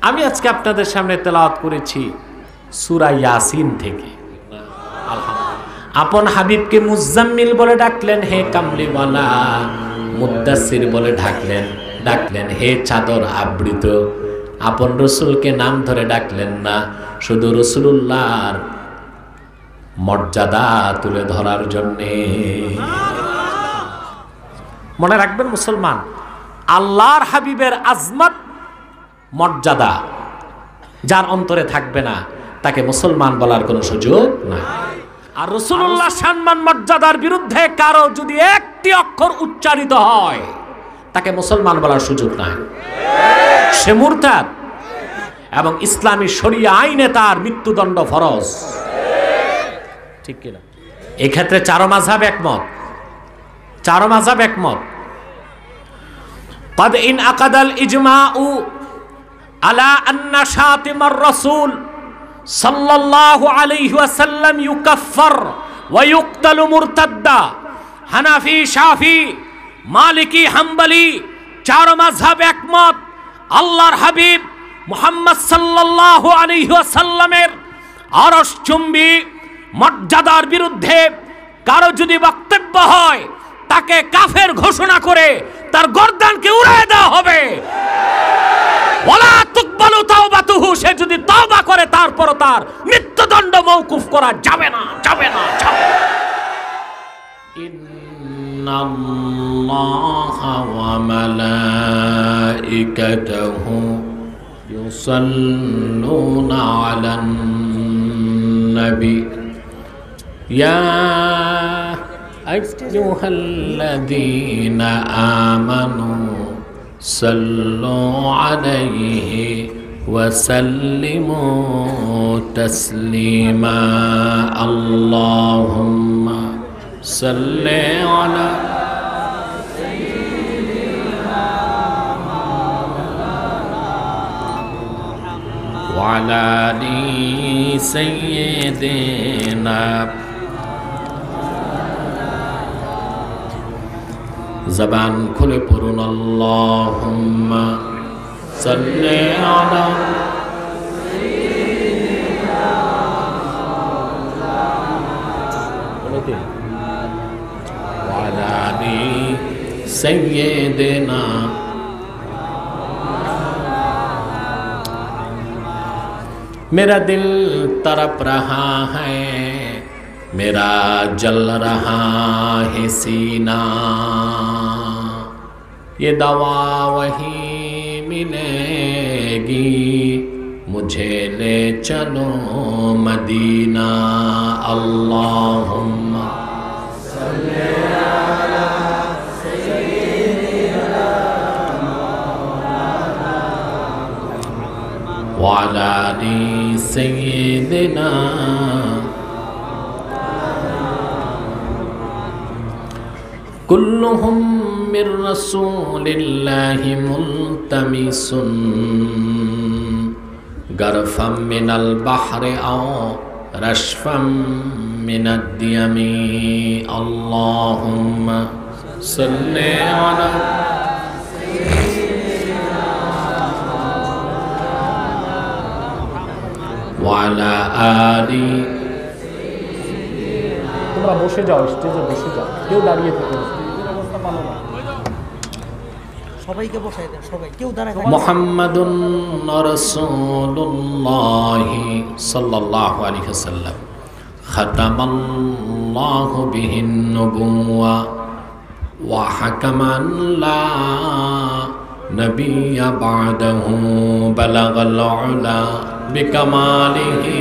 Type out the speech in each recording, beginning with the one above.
আমি আজকে আপনাদের সামনে তেলাওয়াত করেছি সূরা ইয়াসিন থেকে। আপন হাবিবকে মুজাম্মিল বলে ডাকলেন, হে কামলিওয়ালা। মুদ্দাসির বলে ডাকলেন হে চাদর আবৃত। আপন রসুলকে নাম ধরে ডাকলেন না, শুধু রসুলুল্লাহর মর্যাদা তুলে ধরার জন্যে। মনে রাখবেন মুসলমান, আল্লাহর হাবিবের আজমত মর্যাদা যার অন্তরে থাকবে না, তাকে মুসলমান বলার কোনো সুযোগ নাই। আর রাসূলুল্লাহ সম্মান মর্যাদার বিরুদ্ধে কারো যদি একটি অক্ষর উচ্চারিত হয়, তাকে মুসলমান বলার সুযোগ নাই, সে মুরতাদ। এবং ইসলামী শরিয়া আইনে তার মৃত্যুদণ্ড ফরজ, ঠিক কিনা? এই ক্ষেত্রে চারো মাযহাব একমত। قد إن أقد الإجماع على أن شاتم الرسول صلى الله عليه وسلم يكفر ويقتل مرتدا। হানাফি, শাফি, মালিকি, হাম্বলি চার মাযহাব একমত। আল্লাহর হাবিব মুহাম্মদ সাল্লাল্লাহু আলাইহি ওয়াসাল্লামের আরশচুম্বী মর্যাদার বিরুদ্ধে কারো যদি বক্তব্য হয়, তাকে কাফের ঘোষণা করে তার গর্দানকে উড়িয়ে দেওয়া হবে। ওয়ালা তুকবালু তাওবাতুহু, সে যদি তওবা করে তারপর তার মৃত্যুদণ্ড মওকুফ করা যাবে না। ইন্নাল্লাহা ওয়া মালাইকাতাহু ইউসাল্লুনা আলান নবী ইয়া আইয়ুহাল্লাযীনা আমানু সাল্লু আলাইহি ওয়া সাল্লিমু তাসলিমা। আল্লাহুম্মা সাল্লি আলা ওয়া আলা আলি সাইয়্যিদিনা। জবান খুলে পড়ুন আল্লাহুম্মা সাল্লি আলা ওয়া আলা আলি সাইয়্যিদিনা। मेरा दिल तड़प रहा है, मेरा जल रहा है सीना, ये दवा वही मिलेगी, मुझे ले चलो मदीना। अल्लाहुम्मा सल्ली अला सय्यिदिना व अला आलि सय्यिदिना। कुल्लुहुम मिर रसूलिल्लाहि मुल्तमिसुन गरफम मिनल बहरि औ रशफम मिनद दियमी। अल्लाहुम्मा सल्ली अला व अला आलि। তোমরা বসে যাও, স্টেজে বসে যাও, কেউ দাঁড়িয়ে থেকে সবাইকে বসাই দেন, সবাই কেউ দাঁড়ায়। মুহাম্মাদুন রাসূলুল্লাহ সাল্লাল্লাহু আলাইহি ওয়াসাল্লাম খাতামাল্লাহু বিহিন নুবুওয়া ওয়া হাকামান লা নবিয়্যা বা'দাহু বালাগাল উলা বিকামালিহি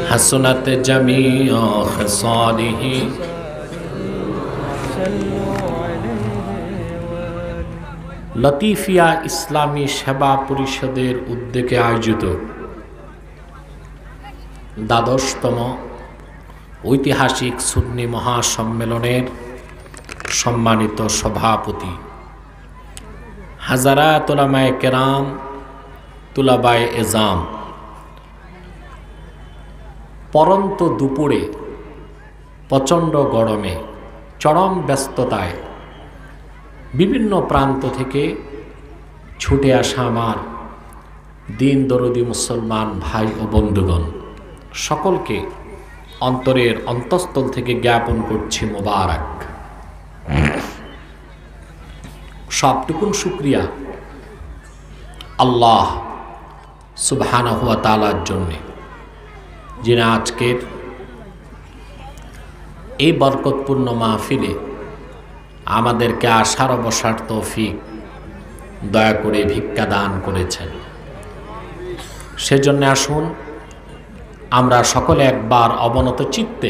হাসনাত জামিউ খিসালিহি। লতিফিয়া ইসলামী সেবা পরিষদের উদ্যোগে আয়োজিত দ্বাদশতম ঐতিহাসিক সুন্নি মহাসম্মেলনের সম্মানিত সভাপতি হাজারাত উলামায়ে কেরাম, তুলাবায়ে এজাম, পরন্ত দুপুরে প্রচণ্ড গরমে চরম ব্যস্ততায় বিভিন্ন প্রান্ত থেকে ছুটে আসা আমার দিন দরদি মুসলমান ভাই ও বন্ধুগণ, সকলকে অন্তরের অন্তঃস্থল থেকে জ্ঞাপন করছি মোবারক। সবটুকুন শুকরিয়া আল্লাহ সুবহানাহু ওয়া তাআলার জন্যে, যিনি আজকের এই বরকতপূর্ণ মাহফিলে আমাদেরকে আসার ও বসার তৌফিক দয়া করে ভিক্ষা দান করেছেন। সেজন্য আসুন আমরা সকলে একবার অবনত চিত্তে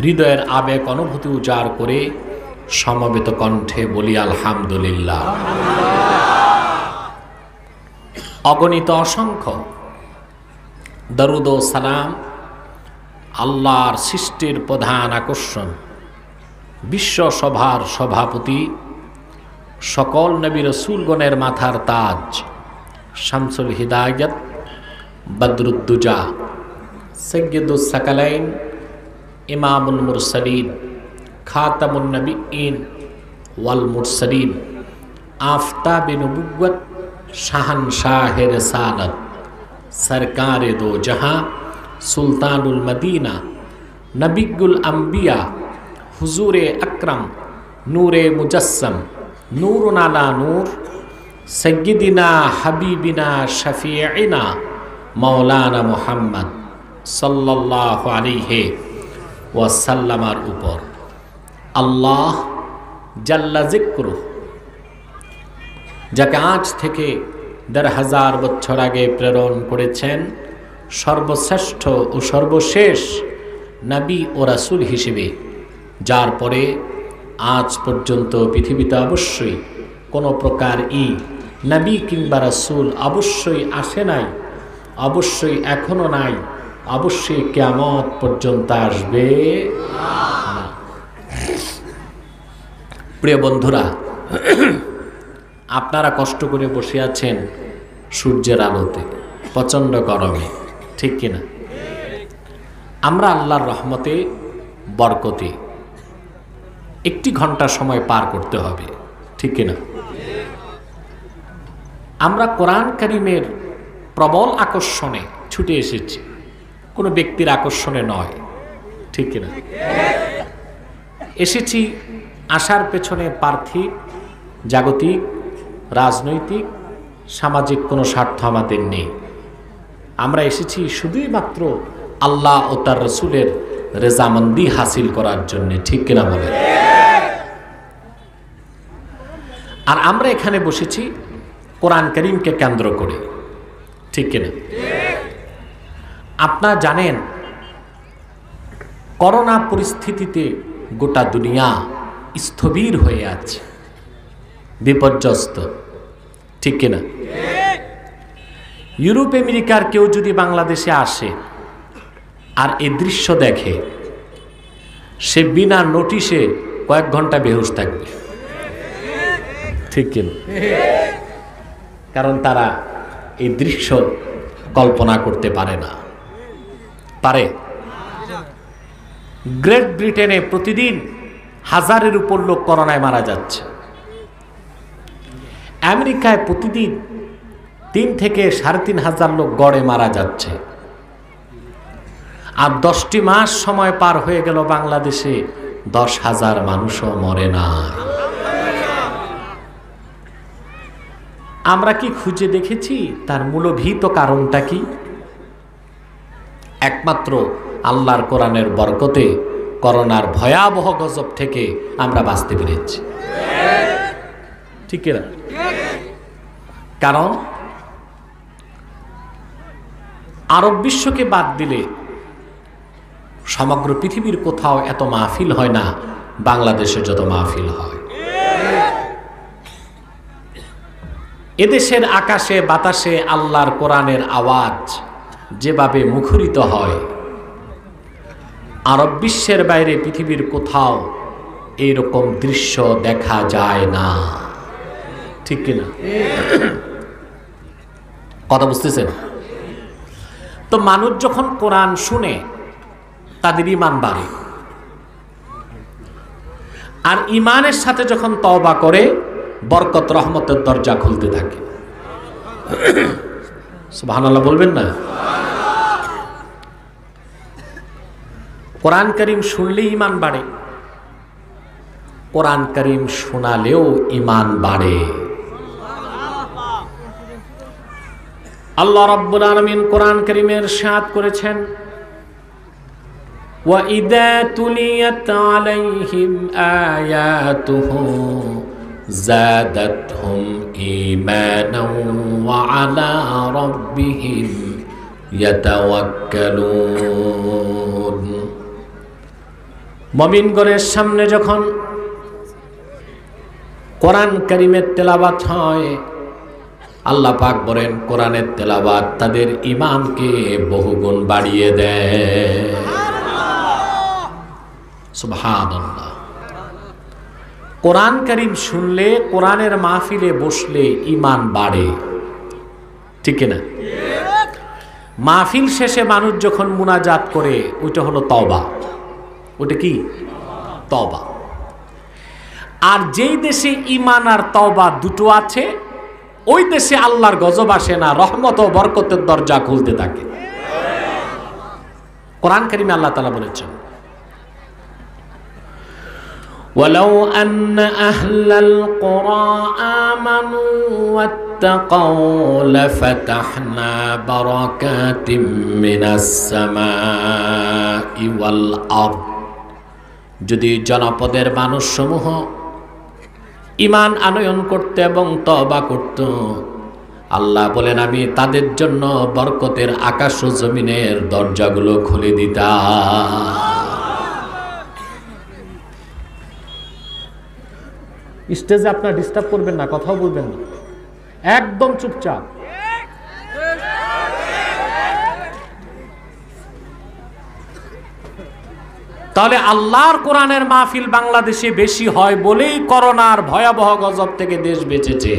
হৃদয়ের আবেগ অনুভূতি উজাড় করে সমবেত কণ্ঠে বলি আলহামদুলিল্লাহ। অগণিত অসংখ্য দরুদ ও সালাম আল্লাহর সৃষ্টির প্রধান আকর্ষণ, বিশ্বসভার সভাপতি, সকল নবী রাসূলগণের মাথার তাজ, শামসুল হিদায়াত, বদরুদ্দুজা, সৈয়দুস সাকালাইন, ইমামুল মুরসালিন, খাতামুন নবিয়্যিন ওয়াল মুরসালিন, আফতাবে নবুওয়াত, শাহনশাহে রিসালাত, সরকারে দো জাহাঁ, সুলতানুল মদিনা, নবিয়ুল আম্বিয়া, হুজুরে আকরম, নূরে মুজস্সম, নূরুন আলা নূর, সৈয়দিনা হাবিবিনা শফিঈনা মাওলানা মুহাম্মদ সাল্লাল্লাহু আলাইহি ওয়াসাল্লামার উপর আল্লাহ জাল্লা যিকরুহ, যাকে আজ থেকে ১,৫০০ বছর আগে প্রেরণ করেছেন সর্বশ্রেষ্ঠ ও সর্বশেষ নবী ও রাসূল হিসেবে, যার পরে আজ পর্যন্ত পৃথিবীতে অবশ্যই কোনো প্রকার নবী কিংবা রাসূল অবশ্যই আসে নাই, অবশ্যই এখনো নাই, অবশ্যই কিয়ামত পর্যন্ত আসবে না। প্রিয় বন্ধুরা, আপনারা কষ্ট করে বসে আছেন সূর্যের আলোতে, প্রচণ্ড গরমে, ঠিক কিনা? আমরা আল্লাহর রহমতে বরকতে 1 ঘন্টা সময় পার করতে হবে, ঠিক কিনা? আমরা কোরআন কারীমের প্রবল আকর্ষণে ছুটে এসেছি, কোনো ব্যক্তির আকর্ষণে নয়, ঠিক কিনা? এসেছি আসার পেছনে পার্থিব, জাগতিক, রাজনৈতিক, সামাজিক কোনো স্বার্থ আমাদের নেই। আমরা এসেছি শুধুই মাত্র আল্লাহ ও তার রাসূলের রেজামন্দি হাসিল করার জন্য, ঠিক কিনা বলেন? আর আমরা এখানে বসেছি কোরআন কারীমকে কেন্দ্র করে, ঠিক কিনা? আপনারা জানেন করোনা পরিস্থিতিতে গোটা দুনিয়া স্থবির হয়ে আছে, বিপর্যস্ত, ঠিক কিনা? ইউরোপ আমেরিকার কেউ যদি বাংলাদেশে আসে আর এই দৃশ্য দেখে, সে বিনা নোটিশে কয়েক ঘন্টা বেহুশ থাকবে, ঠিক কিনা? কারণ তারা এই দৃশ্য কল্পনা করতে পারে না। পারে? গ্রেট ব্রিটেনে প্রতিদিন 1000-এর উপর লোক করোনায় মারা যাচ্ছে। আমেরিকায় প্রতিদিন 3 থেকে 3,500 লোক গড়ে মারা যাচ্ছে। আর 10টি মাস সময় পার হয়ে গেল, বাংলাদেশে 10,000 মানুষও মরে না। আমরা কি খুঁজে দেখেছি তার মূলভীত কারণটা কি? একমাত্র আল্লাহর কোরআনের বরকতে করোনার ভয়াবহ গজব থেকে আমরা বাঁচতে পেরেছি, ঠিক না? কারণ আরব বিশ্বকে বাদ দিলে সমগ্র পৃথিবীর কোথাও এত মাহফিল হয় না বাংলাদেশে যত মাহফিল হয়। এদেশের আকাশে বাতাসে আল্লাহর কোরআনের আওয়াজ যেভাবে মুখরিত হয়, আরব বিশ্বের বাইরে পৃথিবীর কোথাও এইরকম দৃশ্য দেখা যায় না, ঠিক কিনা? কথা বুঝতেছেন? তো মানুষ যখন কোরআন শুনে তাদের ঈমান বাড়ে, আর ইমানের সাথে যখন তওবা করে বরকত রহমতের দরজা খুলতে থাকে। সুবহানাল্লাহ বলবেন না? কোরআন কারীম শুনলেই ঈমান বাড়ে, কোরআন কারীম শোনালেও ঈমান বাড়ে। আল্লাহ রাব্বুল আলামিন কোরআন কারীমে ইরশাদ করেছেন, وَإِذَا تُلِيَتْ عَلَيْهِمْ آيَاتُهُ زَادَتْهُمْ إِيمَانًا وَعَلَى رَبِّهِمْ يَتَوَكَّلُونَ। মুমিনগণের সামনে যখন কোরআন কারীমের তেলাওয়াত হয়, আল্লাহ পাক বলেন কোরআনের তেলাওয়াত তাদের ঈমানকে বহুগুণ বাড়িয়ে দেয়। সুবহানাল্লাহ। কোরআন কারীম শুনলে, কোরআনের মাহফিলে বসলে ঈমান বাড়ে, ঠিক না? মাহফিল শেষে মানুষ যখন মুনাজাত করে, ওইটা হলো তওবা। ওটা কি? তওবা। আর যেই দেশে ঈমান আর তওবা দুটো আছে, ওই দেশে আল্লাহর গজব আসে না, রহমত ও বরকতের দরজা খুলতে থাকে। কোরআন কারীমে আল্লাহ তাআলা বলেছেন, ولو أن أهل القرى آمنوا واتقوا لفتحنا بركات من السماء والأرض। যদি জনপদের মানুষসমূহ ঈমান আনয়ন করতে এবং তওবা করত, আল্লাহ বলেন আমি তাদের জন্য বরকতের আকাশ ও জমিনের দরজাগুলো খুলে দিতাম। স্টেজে আপনার ডিস্টার্ব করবেন না, কথাও বলবেন না, একদম চুপচাপ। তাহলে আল্লাহর কোরআনের মাহফিল বাংলাদেশে বেশি হয় বলেই করোনার ভয়াবহ গজব থেকে দেশ বেঁচেছে।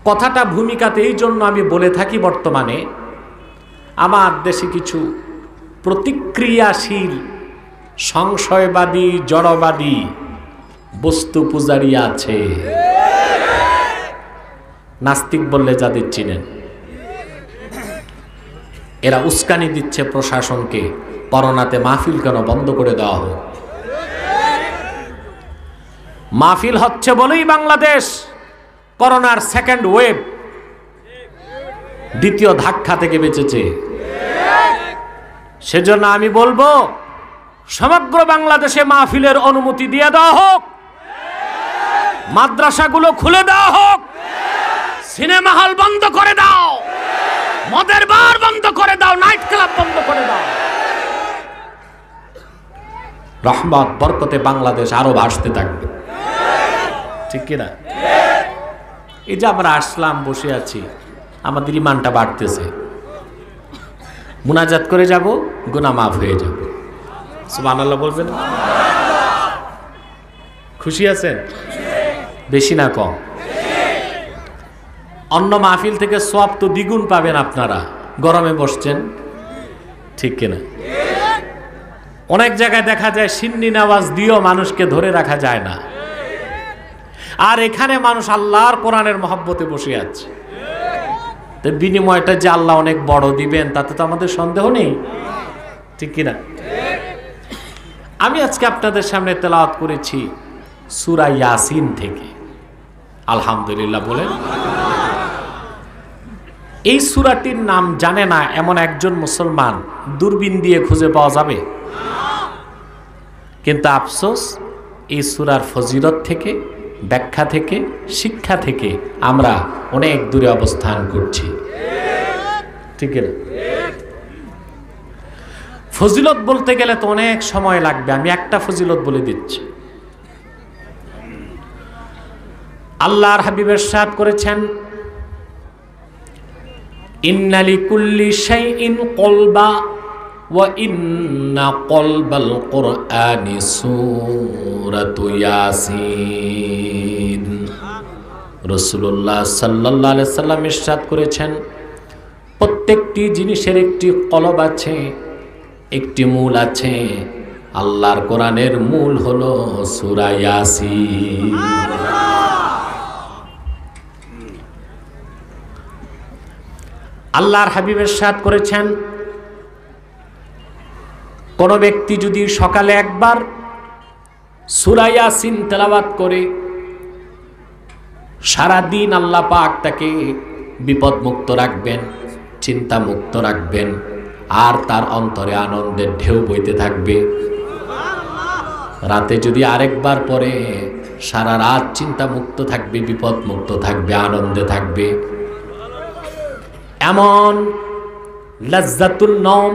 কথাটা ভূমিকাতে এই জন্য আমি বলে থাকি, বর্তমানে আমার দেশে কিছু প্রতিক্রিয়াশীল সংশয়বাদী জড়বাদী বস্তু পূজারী আছে, নাস্তিক বললে যাদের চিনেন। এরা উস্কানি দিচ্ছে প্রশাসনকে, করোনাতে মাহফিল কেন বন্ধ করে দেওয়া হোক। মাহফিল হচ্ছে বলেই বাংলাদেশ করোনার সেকেন্ড ওয়েভ, দ্বিতীয় ধাক্কা থেকে বেঁচেছে। সেজন্য আমি বলবো সমগ্র বাংলাদেশে মাহফিলের অনুমতি দিয়ে দেওয়া হোক, মাদ্রাসাগুলো খুলে দেওয়া হোক, সিনেমা হল বন্ধ করে দাও, মদের বার বন্ধ করে দাও, নাইট ক্লাব বন্ধ করে দাও। রহমত বরকতে বাংলাদেশ আরো ভাসতে থাকবে, ঠিক কিনা? এই যে আমরা আসলাম, বসে আছি, আমাদের ঈমানটা বাড়তেছে। মুনাজাত করে যাব, গুনাহ মাফ হয়ে যাবে। সুবহানাল্লাহ বলবেন? খুশি আছেন? বেশি না কম? অন্য মাহফিল থেকে সওয়াব তো দ্বিগুণ পাবেন আপনারা। গরমে বসছেন, ঠিক কিনা? অনেক জায়গায় দেখা যায় সিন্নি নামাজ দিয়েও মানুষকে ধরে রাখা যায় না, আর এখানে মানুষ আল্লাহর কোরআনের মহব্বতে বসে আছে। তো বিনিময়টা যে আল্লাহ অনেক বড় দিবেন তাতে তো আমাদের সন্দেহ নেই, ঠিক কিনা? আমি আজকে আপনাদের সামনে তেলাওয়াত করেছি সূরা ইয়াসিন থেকে, আলহামদুলিল্লাহ বলেন। এই সূরাটির নাম জানে না এমন একজন মুসলমান দূরবীন দিয়ে খুঁজে পাওয়া যাবে? কিন্তু আফসোস, এই সূরার ফজিলত থেকে, ব্যাখ্যা থেকে, শিক্ষা থেকে আমরা অনেক দূরে অবস্থান করছি, ঠিক না? ফজিলত বলতে গেলে তো অনেক সময় লাগবে, আমি একটা ফজিলত বলে দিচ্ছি। আল্লাহর হাবিব ইরশাদ করেছেন, ইন্না লিকুল্লি শাইইন কলবা ওয়া ইন্না কলবাল কুরআনি সূরাতু ইয়াসিন। রাসূলুল্লাহ সাল্লাল্লাহু আলাইহি সাল্লাম ইরশাদ করেছেন, প্রত্যেকটি জিনিসের একটি কলব আছে, একটি মূল আছে, আল্লাহর কোরআনের মূল হলো সূরা ইয়াসিন। আল্লাহর হাবিব ইরশাদ করেছেন, কোন ব্যক্তি যদি সকালে একবার সূরা ইয়াসিন তেলাওয়াত করে সারা দিন আল্লাহ পাক তাকে বিপদ মুক্ত রাখবেন, চিন্তা মুক্ত রাখবেন, আর তার অন্তরে আনন্দের ঢেউ বইতে থাকবে। রাতে যদি আরেকবার পরে সারা রাত চিন্তা মুক্ত থাকবে, বিপদ মুক্ত থাকবে, আনন্দে থাকবে। এমন লাজ্জাতুল নওম,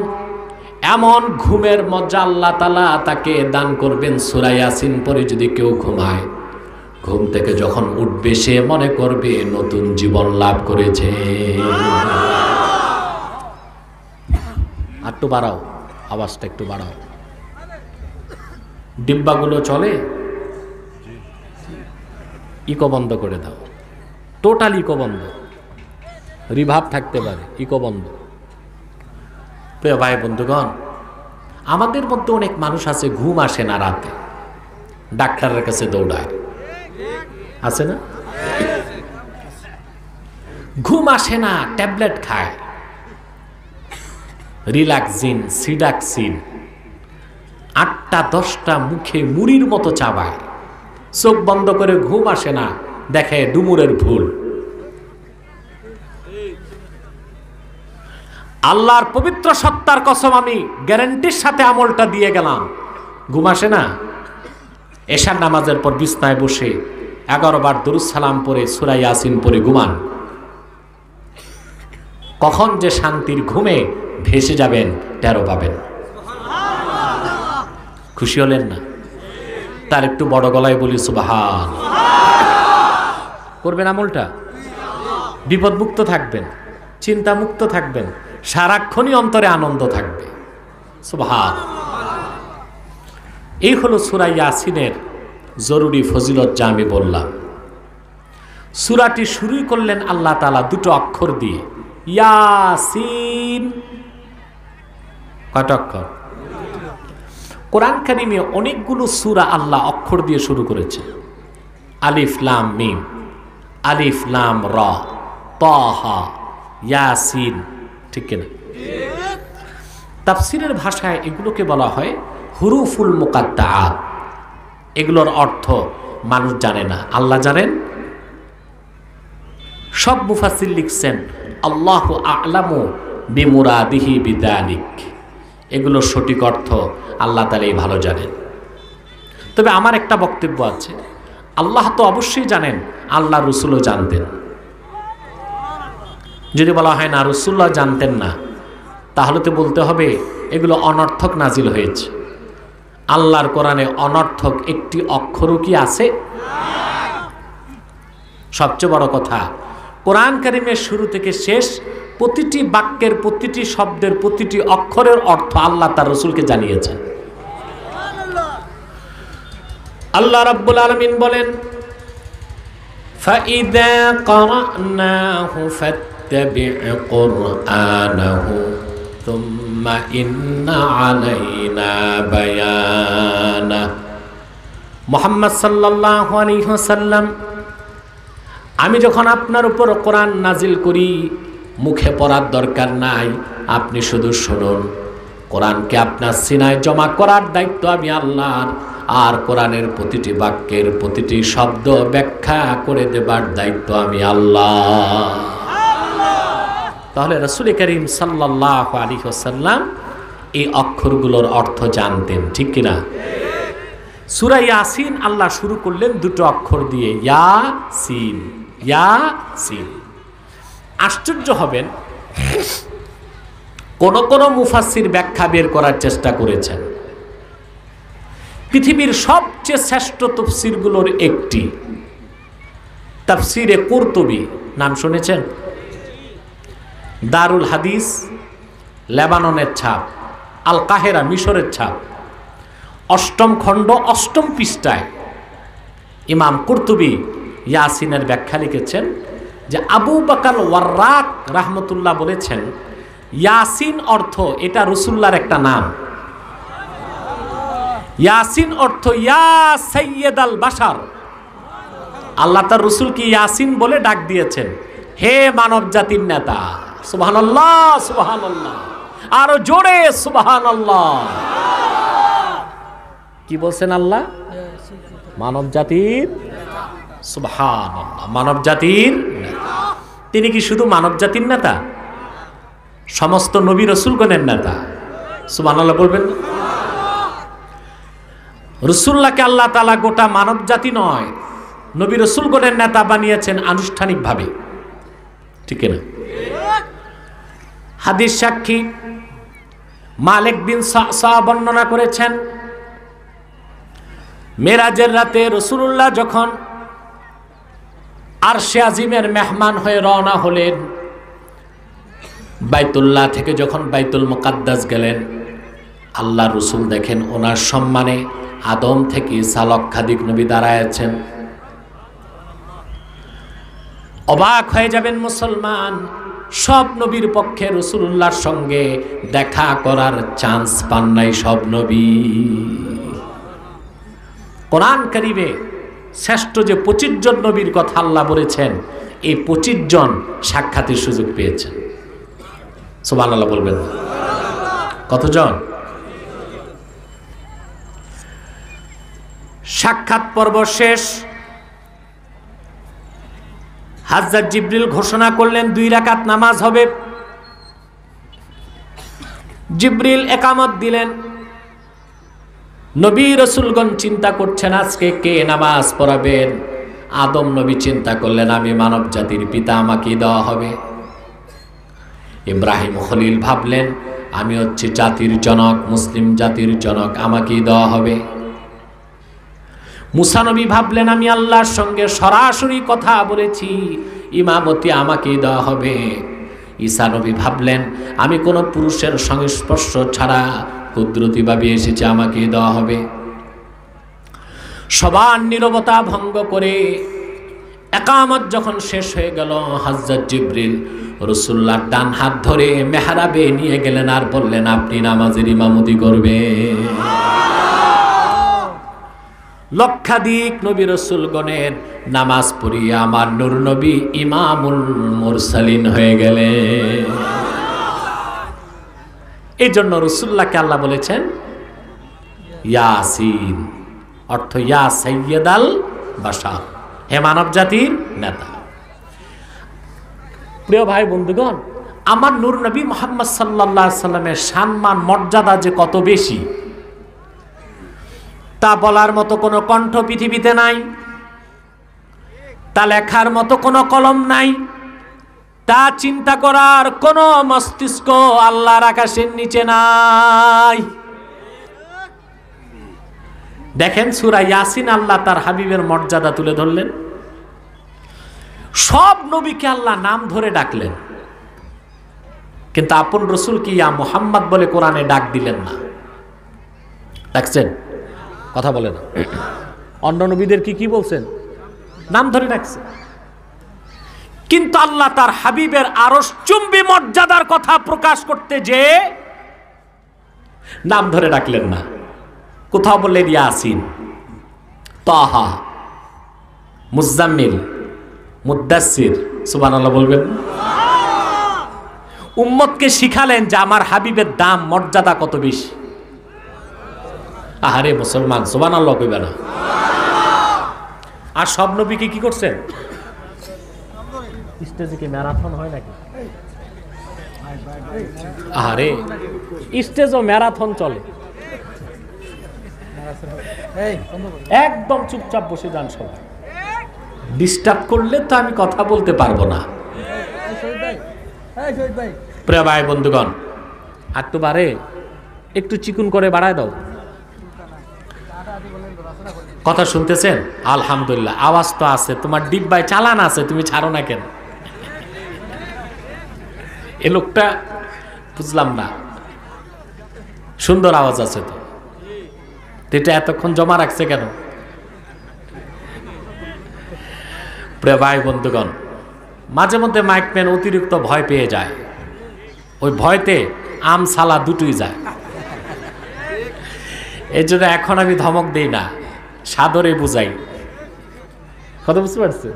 এমন ঘুমের মজা আল্লাহ তাআলা তাকে দান করবেন। সূরা ইয়াসিন পড়ে যদি কেউ ঘুমায়, ঘুম থেকে যখন উঠবে সে মনে করবে নতুন জীবন লাভ করেছে। একটু বাড়াও, আওয়াজটা একটু বাড়াও। ডিব্বাগুলো চলে, ইকো বন্ধ করে দাও, টোটাল ইকো বন্ধ। রিভাব থাকতে পারে, ইকো বন্ধ। প্রিয় ভাই বন্ধুগণ, আমাদের মধ্যে অনেক মানুষ আছে ঘুম আসে না রাতে, ডাক্তারের কাছে দৌড়ায়, আছে না? ঘুম আসে না, ট্যাবলেট খায়, রিল্যাক্সিন, সিডাক্সিন, 8টা 10টা মুখে মুড়ির মতো চাবায়, চোখ বন্ধ করে ঘুম আসে না, দেখে ডুমুরের ফুল। আল্লাহর পবিত্র সত্তার কসম, আমি গ্যারান্টির সাথে আমলটা দিয়ে গেলাম, ঘুম আসে না। এশার নামাজের পর বিছনায় বসে 11 বার দরুদ সালাম পড়ে সূরা ইয়াসিন পড়ে ঘুমান, কখন যে শান্তির ঘুমে ভেসে যাবেন টেরও পাবেন। খুশি হলেন না? তার একটু বড় গলায় বলি সুবহান। করবেন আমলটা, বিপদমুক্ত থাকবেন, চিন্তা মুক্ত থাকবেন, সারাক্ষণই অন্তরে আনন্দ থাকবে। সুবহান। এই হলো সূরা ইয়াসিনের জরুরি ফজিলত, যা আমি বললাম। সূরাটি শুরুই করলেন আল্লাহ তাআলা 2টো অক্ষর দিয়ে, ইয়াসিন। কত অক্ষর? কোরআন কারিমে অনেকগুলো সূরা আল্লাহ অক্ষর দিয়ে শুরু করেছে। আলিফ লাম মিম, আলিফ লাম র, তাহা, ইয়াসিন, ঠিক কিনা? তাফসীরের ভাষায় এগুলোকে বলা হয় হুরুফুল মুকাত্তাআত। এগুলোর অর্থ মানুষ জানে না, আল্লাহ জানেন। সব মুফাসসির লিখছেন আল্লাহু আ'লামু বিমুরাদিহি বিযালিক। এগুলোর সঠিক অর্থ আল্লাহ তাআলাই ভালো জানেন। তবে আমার একটা বক্তব্য আছে, আল্লাহ তো অবশ্যই জানেন, আল্লাহ রাসূলও জানতেন। যদি বলা হয় না রাসূলুল্লাহ জানতেন না, তাহলে তো বলতে হবে এগুলো অনর্থক নাজিল হয়েছে। আল্লাহর কোরআনে অনর্থক একটি অক্ষরও কি আছে? সবচেয়ে বড় কথা, কোরআন কারিমের শুরু থেকে শেষ প্রতিটি বাক্যের, প্রতিটি শব্দের, প্রতিটি অক্ষরের অর্থ আল্লাহ তার রাসূলকে জানিয়েছেন। আল্লাহ রাব্বুল আলামিন বলেন, ফাইদা ক্বারানাহু ফাত্তাবি' কুরআনাহু সুম্মা ইন্না আলাইনা বায়ানা। মুহাম্মদ সাল্লাল্লাহু আলাইহি ওয়াসাল্লাম, আমি যখন আপনার উপর কোরআন নাজিল করি, মুখে পড়ার দরকার নাই, আপনি শুধু শুনুন। কোরআনকে আপনার সিনায় জমা করার দায়িত্ব আমি আল্লাহর, আর কোরআনের প্রতিটি বাক্যের প্রতিটি শব্দ ব্যাখ্যা করে দেবার দায়িত্ব আমি আল্লাহ। তাহলে রাসূল করিম সাল্লাল্লাহু আলাইহি ওয়াসাল্লাম এই অক্ষরগুলোর অর্থ জানতেন, ঠিক কিনা? সূরা ইয়াসিন আল্লাহ শুরু করলেন 2টো অক্ষর দিয়ে, ইয়াসিন, ইয়াসিন। আশ্চর্য হবেন, কোন কোন মুফাসসির ব্যাখ্যা বের করার চেষ্টা করেছেন। পৃথিবীর সবচেয়ে শ্রেষ্ঠ তাফসীরগুলোর একটি তাফসীরে কুরতুবী, নাম শুনেছেন? দারুল হাদিস, লেবাননের ছাপ, আল কাহেরা, মিশরের ছাপ, 8ম খণ্ড 8ম পৃষ্ঠায় ইমাম কুরতুবী ইয়াসিনের ব্যাখ্যা লিখেছেন যে আবু বকর ওয়াররাক রাহমাতুল্লাহ বলেছেন, ইয়াসিন অর্থ এটা রাসূলুল্লাহর একটা নাম। ইয়াসিন অর্থ ইয়া সাইয়্যিদাল বাশার। আল্লাহ তার রাসূলকে ইয়াসিন বলে ডাক দিয়েছেন, হে মানব জাতির নেতা। সুবহানাল্লাহ, সুবহানাল্লাহ, আরো জোরে সুবহানাল্লাহ। কি বলছেন আল্লাহ? মানব জাতির, সুবহানাল্লাহ, মানব জাতির নেতা। তিনি কি শুধু মানব জাতির নেতা? সমস্ত নবী রাসূলগণের নেতা। সুবহানাল্লাহ বলবেন। রাসূলুল্লাহকে আল্লাহ তাআলা গোটা মানব জাতি নয়, নবী রাসূলগণের নেতা বানিয়েছেন আনুষ্ঠানিকভাবে, ঠিক না? হাদিস সাক্ষী মালিক বিন সা'সা বর্ণনা করেছেন, মেরাজের রাতে রাসূলুল্লাহ যখন আরশে আজিমের মেহমান হয়ে রওনা হলেন, বাইতুল্লাহ থেকে যখন বাইতুল মুকাদ্দাস গেলেন, আল্লাহ রাসূল দেখেন ওনার সম্মানে আদম থেকে ঈসা লক্ষাধিক নবী দাঁড়ায় আছেন। অবাক হয়ে যাবেন মুসলমান, সব নবীর পক্ষে রাসূলুল্লাহর সঙ্গে দেখা করার চান্স পান নাই সব নবী। কোরআন কারীমে শ্রেষ্ঠ যে 25 জন নবীর কথা আল্লাহ বলেছেন, এই 25 জন সাক্ষাতের সুযোগ পেয়েছেন। সুবহানাল্লাহ বলবেন। কতজন? সাক্ষাৎ পর্ব শেষ। হযরত জিবরিল ঘোষণা করলেন 2 রাকাত নামাজ হবে। জিবরিল একামত দিলেন। নবী রাসূলগণ চিন্তা করছেন আজকে কে নামাজ পড়াবেন। আদম নবী চিন্তা করলেন আমি মানব জাতির পিতা, আমাকেই দেওয়া হবে। ইব্রাহিম খলিল ভাবলেন আমি হচ্ছে জাতির জনক, মুসলিম জাতির জনক, আমাকেই দেওয়া হবে। মুসা নবী ভাবলেন আমি আল্লাহর সঙ্গে সরাসরি কথা বলেছি, ইমামতি আমাকেই দেওয়া হবে। ঈসা নবী ভাবলেন আমি কোনো পুরুষের সংস্পর্শ ছাড়া কুদরতিভাবে এসেছি, আমাকেই দেওয়া হবে। সবার নীরবতা ভঙ্গ করে একামত যখন শেষ হয়ে গেল, হযরত জিবরিল রাসূলুল্লাহর ডান হাত ধরে মেহরাবে নিয়ে গেলেন আর বললেন আপনি নামাজের ইমামতি করবেন। লক্ষাধিক নবী রাসূলগণের নামাজ পড়িয়ে আমার নূর নবী ইমামুল মুরসালিন হয়ে গেলেন। এই জন্য রাসূলুল্লাহকে আল্লাহ বলেছেন ইয়াসিন, অর্থ ইয়া সাইয়্যিদাল বাশার, হে মানব জাতির নেতা। প্রিয় ভাই বন্ধুগণ, আমার নূর নবী মুহাম্মদ সাল্লাল্লাহু আলাইহি সাল্লামের সম্মান মর্যাদা যে কত বেশি তা বলার মতো কোনো কণ্ঠ পৃথিবীতে নাই, তা লেখার মতো কোনো কলম নাই, তা চিন্তা করার কোনো মস্তিষ্ক আল্লাহর আকাশের নিচে নাই। দেখেন সূরা ইয়াসিন আল্লাহ তার হাবিবের মর্যাদা তুলে ধরলেন। সব নবীকে আল্লাহ নাম ধরে ডাকলেন, কিন্তু আপন রাসূলকে ইয়া মুহাম্মদ বলে কোরআনে ডাক দিলেন না। দেখছেন? কথা বলে না। অন্য নবীদের কি বলছেন? নাম ধরে ডাকছে। কিন্তু আল্লাহ তার হাবিবের আরশচুম্বী মর্যাদার কথা প্রকাশ করতে যে নাম ধরে ডাকলেন না। কোথাও বললেন ইয়াসিন, তাহা, মুজাম্মিল, মুদ্দাসসির। সুবহানাল্লাহ বলবেন। উম্মতকে শিখালেন যে আমার হাবিবের দাম মর্যাদা কত বেশি। আহারে মুসলমান, সুবহানাল্লাহ কইবে না। আর সব নবীকে কি করছেন? স্টেজে কি ম্যারাথন হয় নাকি? আহারে স্টেজও ম্যারাথন চলে। একদম চুপচাপ বসে যান সবাই। ডিস্টার্ব করলে তো আমি কথা বলতে পারবো না। প্রিয় ভাই বন্ধুগণ, আর তো বাড়ে একটু চিকুন করে বাড়ায় দাও। কথা শুনতেছেন? আলহামদুলিল্লাহ, আওয়াজ তো আছে। তোমার ডিব্বায় চালান আছে, তুমি ছাড়ো না কেন? এ লোকটা বুঝলাম না, সুন্দর আওয়াজ আছে তো, এটা এতক্ষণ জমা রাখছে কেন? প্রিয় ভাই বন্ধুগণ, মাঝে মধ্যে মাইকম্যান অতিরিক্ত ভয় পেয়ে যায়। ওই ভয়তে আম সালা দুটোই যায়। এই জন্য এখন আমি ধমক দেই না, সাদরে বুঝাই। কথা বুঝতে পারছে?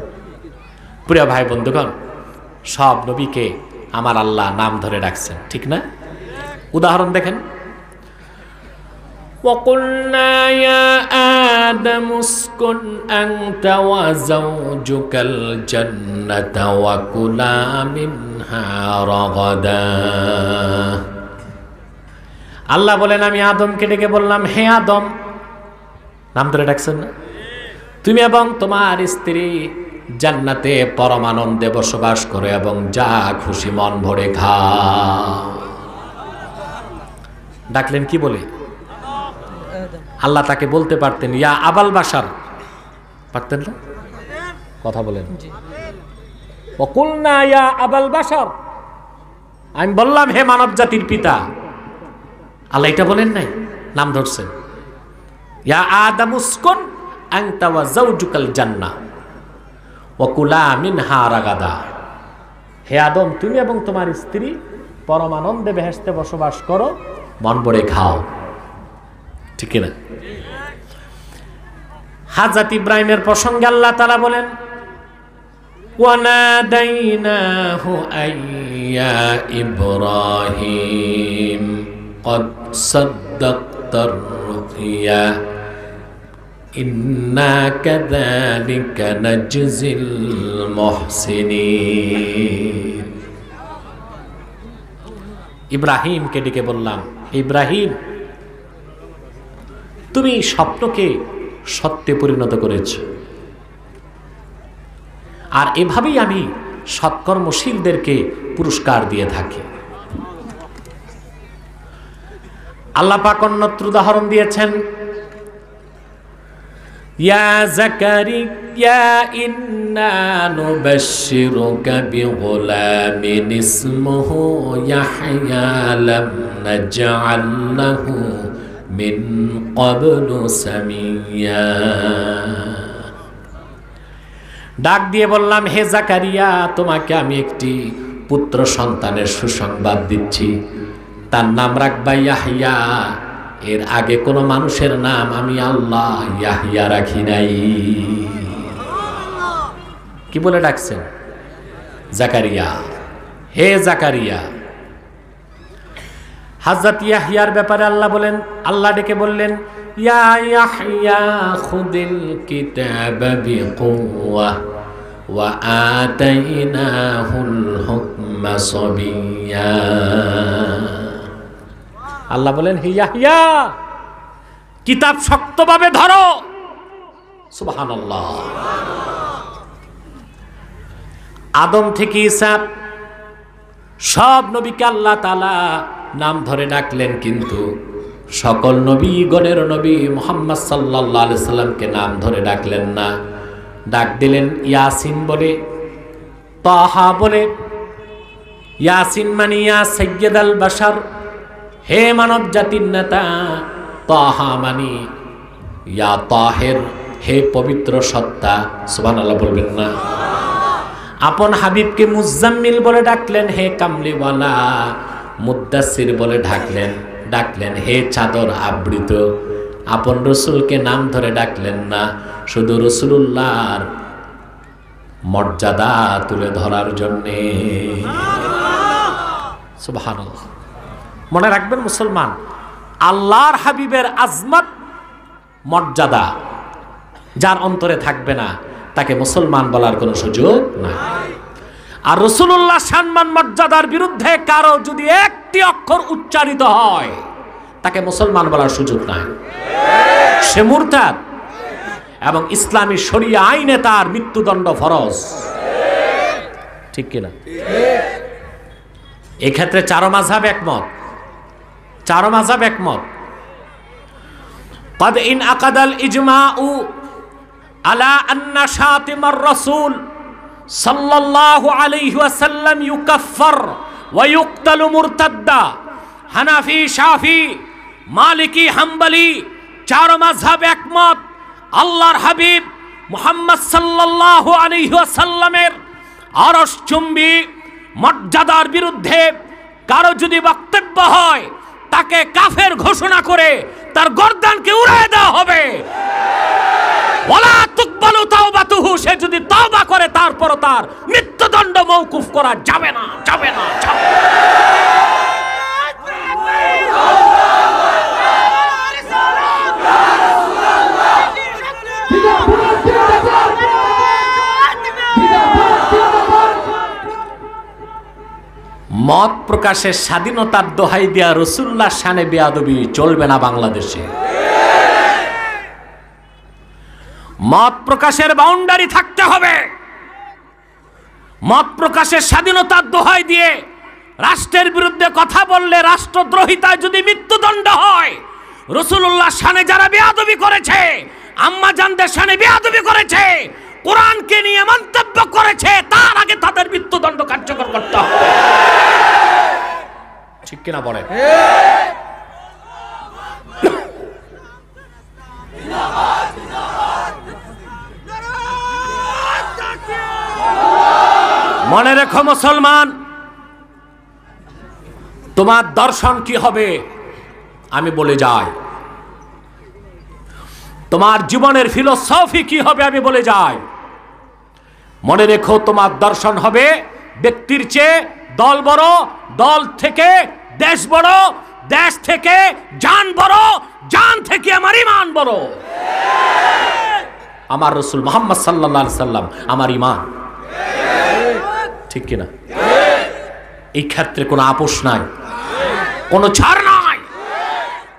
প্রিয় ভাই বন্ধুগণ, সব নবীকে আমার আল্লাহ নাম ধরে ডাকছেন, ঠিক না? উদাহরণ দেখেন, وَقُلْنَا يَا آدَمُ اسْكُنْ أَنْتَ وَزَوْجُكَ الْجَنَّةَ وَكُلَا مِنْهَا رَغَدًا। আল্লাহ বলেন, আমি আদমকে ডেকে বললাম, হে আদম, নাম ধরে ডাকছেন না, তুমি এবং তোমার স্ত্রী জান্নাতে পরমানন্দে বসবাস করো এবং যা খুশি মন ভরে খাও। ডাকলেন কি বলে? আল্লাহ তাকে বলতে পারতেন ইয়া আবাল বাশার, পারতেন না? কথা বলেন, ওয়াকুলনা ইয়া আবাল বাশার, আমি বললাম হে মানব জাতির পিতা। আল্লাহ এটা বলেন নাই, নাম ধরছেন, ইয়া আদম উসকুন আনতা ওয়া যাওজুকাল জান্নাহ ওয়া কুলা মিনহা রাগাদা। হে আদম, তুমি এবং তোমার স্ত্রী পরমানন্দে বেহেশতে বসবাস করো, মন ভরে খাও, ঠিক না? হযরত ইব্রাহিমের প্রসঙ্গে আল্লাহ তাআলা বলেন, ওয়ানাদাইনাহু আইয়া ইব্রাহিম قد صدقت الرؤيا إنا كذلك نجزي المحسنين। ইব্রাহিমকে ডেকে বললাম, ইব্রাহিম, তুমি স্বপ্নকে সত্যে পরিণত করেছ, আর এভাবেই আমি সৎকর্মশীলদেরকে পুরস্কার দিয়ে থাকি। আল্লাহ পাক অন্যত্র উদাহরণ দিয়েছেন, ইয়া যাকারিয়া ইন্না নুবাশশিরুকা বিগুলামিন ইসমুহু ইয়াহইয়া লাম নাজআল লাহু মিন ক্বাবলু সামিয়্যা। ডাক দিয়ে বললাম, হে যাকারিয়া, তোমাকে আমি একটি পুত্র সন্তানের সুসংবাদ দিচ্ছি, তার নাম রাখবা ইয়াহইয়া। এর আগে কোন মানুষের নাম আমি আল্লাহ ইয়াহইয়া রাখি নাই। কি বলে ডাকছেন? যাকারিয়া, হে যাকারিয়া। হযরত ইয়াহইয়ার ব্যাপারে আল্লাহ বলেন, আল্লাহ ডেকে বললেন, ইয়া ইয়াহইয়া খুদিল কিতাবা বিকুওয়া ওয়া আতাইনাহুল হুকমা সাবিয়্যা। আল্লাহ বলেন, হে ইয়াহইয়া, কিতাব শক্তভাবে ধরো। সুবহানাল্লাহ। আদম থেকে ঈসা সব নবীকে আল্লাহ তাআলা নাম ধরে ডাকলেন, কিন্তু সকল নবীগণের নবী মুহাম্মদ সাল্লাল্লাহু আলাইহি সাল্লামকে নাম ধরে ডাকলেন না। ডাক দিলেন ইয়াসিন বলে, তাহা বলে। ইয়াসিন মানে ইয়া সাইয়্যিদাল বাশার, হে মানব জাতির নেতা। তাহা মানি ইয়া তাহের, হে পবিত্র সত্তা। সুবহানাল্লাহ বলবেন না? আপন হাবিবকে মুজাম্মিল বলে ডাকলেন, হে কামলিওয়ালা। মুদ্দাসির বলে ডাকলেন হে চাদর আবৃত। আপন রসুলকে নাম ধরে ডাকলেন না, শুধু রসুলুল্লাহর মর্যাদা তুলে ধরার জন্যে। সুবহানাল্লাহ। মনে রাখবেন মুসলমান, আল্লাহর হাবিবের আজমত মর্যাদা যার অন্তরে থাকবে না, তাকে মুসলমান বলার কোনো সুযোগ নাই। আর রাসূলুল্লাহ সম্মান মর্যাদার বিরুদ্ধে কারো যদি একটি অক্ষর উচ্চারিত হয়, তাকে মুসলমান বলার সুযোগ নাই, সে মুরতাদ। এবং ইসলামী শরিয়া আইনে তার মৃত্যুদণ্ড ফরজ, ঠিক কিনা? এক্ষেত্রে চারো মাযহাব একমত। قد انعقد الإجماع على أن شاتم الرسول صلى الله عليه وسلم يكفر ويقتل مرتدا। হানাফি, শাফি, মালিকি, হাম্বলি চারো মাযহাব একমত। আল্লাহর হাবিব মুহাম্মদ সাল্লাল্লাহু আলাইহি ওয়াসাল্লামের আরশচুম্বী মর্যাদার বিরুদ্ধে কারো যদি বক্তব্য হয়, তাকে কাফের ঘোষণা করে তার গর্দানকে উড়িয়ে দেওয়া হবে। ওয়ালা তুকবালু তাওবাতুহু, সে যদি তওবা করে তারপর তার মৃত্যুদণ্ড মওকুফ করা যাবে না, যাবে না, যাবে না। মত প্রকাশের স্বাধীনতার দোহাই দেয়া রাসূলুল্লাহর শানে বেয়াদবি চলবে না বাংলাদেশে। মত প্রকাশের বাউন্ডারি থাকতে হবে। মত প্রকাশের স্বাধীনতার দোহাই দিয়ে রাষ্ট্রের বিরুদ্ধে কথা বললে রাষ্ট্রদ্রোহিতায় যদি মৃত্যুদণ্ড হয়, রাসূলুল্লাহর শানে যারা বেয়াদবি করেছে, আম্মা জানদের শানে বেয়াদবি করেছে, কোরআনকে নিয়ে মন্তব্য করেছে, তার আগে তাদের মৃত্যুদণ্ড কার্যকর করতে হবে। ঠিক কিনা বলেন? মনে রেখো মুসলমান, তোমার দর্শন কি হবে আমি বলে যাই, তোমার জীবনের ফিলোসফি কি হবে আমি বলে যাই। মনে রেখো, তোমার দর্শন হবে ব্যক্তির চেয়ে দল বড়, দল থেকে দেশ বড়, দেশ থেকে জান বড়, জান থেকে আমার ঈমান বড়। আমার রাসূল মুহাম্মদ সাল্লাল্লাহু আলাইহি সাল্লাম আমার ঈমান। ঠিক কিনা? এই ক্ষেত্রে কোনো আপোষ নাই, কোনো ছাড় নাই,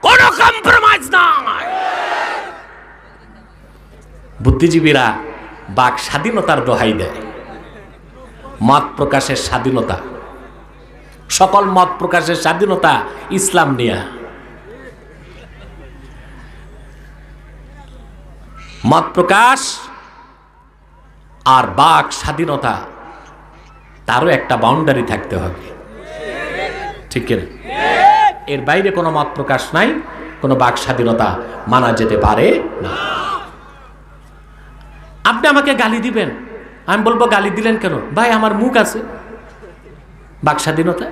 কোনো কম্প্রোমাইজ নাই। বুদ্ধিজীবীরা বাক স্বাধীনতার দোহাই দেয়, মত প্রকাশের স্বাধীনতা, সকল মত প্রকাশের স্বাধীনতা ইসলাম নিয়া। মত প্রকাশ আর বাক স্বাধীনতা তারও একটা বাউন্ডারি থাকতে হবে। ঠিক কিনা? এর বাইরে কোনো মত প্রকাশ নাই, কোনো বাক স্বাধীনতা মানা যেতে পারে না। আপনি আমাকে গালি দিবেন, আমি বলবো গালি দিলেন কেন? ভাই আমার মুখ আছে, বাক স্বাধীনতা।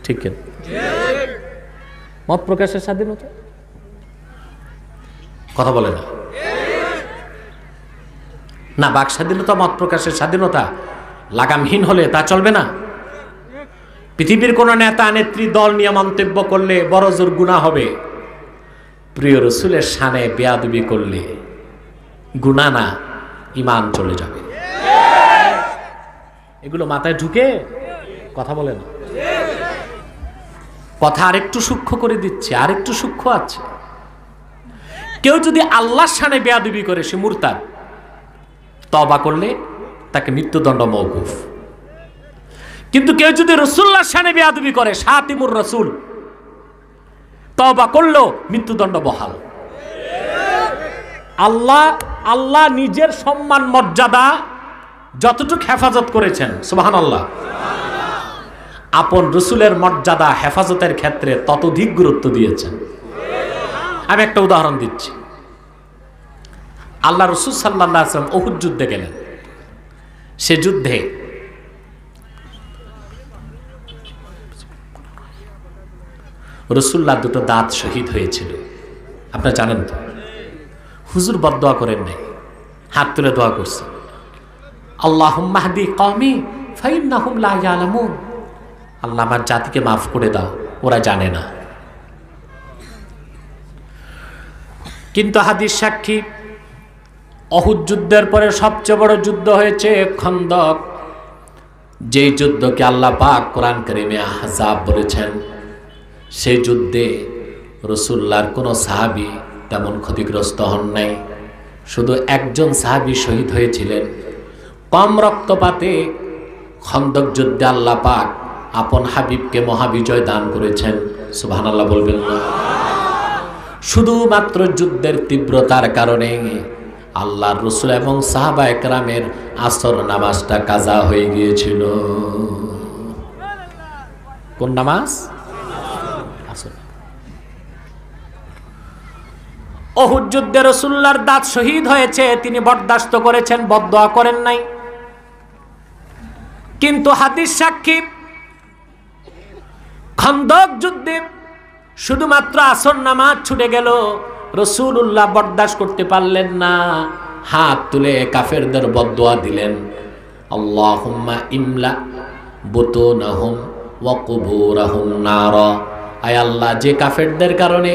ঠিক কিনা? মত প্রকাশের স্বাধীনতা, কথা বলে না। না, বাক স্বাধীনতা, মত প্রকাশের স্বাধীনতা লাগামহীন হলে তা চলবে না। পৃথিবীর কোন নেতা নেত্রী দল নিয়ে মন্তব্য করলে বড় জোর গুনাহ হবে, প্রিয় রাসূলের শানে বেয়াদবি করলে গুনাহ না, ঈমান চলে যাবে। এগুলো মাথায় ঢুকে কথা বলে না। কথা আরেকটু সূক্ষ্ম করে দিচ্ছে, আরেকটু সূক্ষ্ম আছে। কেউ যদি আল্লাহর শানে বেয়াদবি করে সে মুরতাদ, তওবা করলে তাকে মৃত্যুদণ্ড মওকুফ। কিন্তু কেউ যদি রাসূলুল্লাহর শানে বেয়াদবি করে, শাতিমুর রাসূল, তওবা করলেও মৃত্যুদণ্ড বহাল। আল্লাহ নিজের সম্মান মর্যাদা যতটুকু হেফাজত করেছেন, সুবহানাল্লাহ, আপন রাসূলের মর্যাদা হেফাজতের ক্ষেত্রে ততোধিক গুরুত্ব দিয়েছেন। আমি একটা উদাহরণ দিচ্ছি। আল্লাহ রাসূল সাল্লাল্লাহু আলাইহি ওয়াসাল্লাম উহুদ যুদ্ধে গেলেন। সে যুদ্ধে রাসূলুল্লাহ দুটো দাঁত শহীদ হয়েছিল, আপনারা জানেন তো। হুজুর বদদোয়া করেন নাই, হাত তুলে দোয়া করছে, আল্লাহুম্মা হদি কওমি ফাইন্নাহুম লা ইয়ালামুন। আল্লাহ আমার জাতিকে মাফ করে দাও, ওরা জানে না। কিন্তু হাদিস সাক্ষী, উহুদ যুদ্ধের পরে সবচেয়ে বড় যুদ্ধ হয়েছে খন্দক, যেই যুদ্ধকে আল্লাহ পাক কোরআন কারীমে আহজাব বলেছেন। সেই যুদ্ধে রাসূলুল্লাহর কোনো সাহাবী তেমন ক্ষতিগ্রস্ত হন নাই, শুধু একজন সাহাবী শহীদ হয়েছিলেন। কম রক্তপাতে খন্দক যুদ্ধে আল্লাহ পাক আপন হাবিবকে মহাবিজয় দান করেছেন, সুবহানাল্লাহ বলবেন না? শুধুমাত্র যুদ্ধের তীব্রতার কারণে আল্লাহর রাসূল এবং সাহাবায়ে কেরামের আসর নামাজটা কাজা হয়ে গিয়েছিল। কোন নামাজ? আসর। উহুদ যুদ্ধে রাসূলুল্লাহর দাঁত শহীদ হয়েছে, তিনি বরদাস্ত করেছেন, বদদোয়া করেন নাই। কিন্তু হাদিস সাক্ষী, খন্দক যুদ্ধে শুধুমাত্র আসর নামাজ ছুটে গেল, রাসূলুল্লাহ বরদাস্ত করতে পারলেন না, হাত তুলে কাফেরদের বদদুয়া দিলেন, আল্লাহুম্মা ইমলা বুতুনাহুম ওয়া কুবুরাহুম নারা। আয় আল্লাহ, যে কাফেরদের কারণে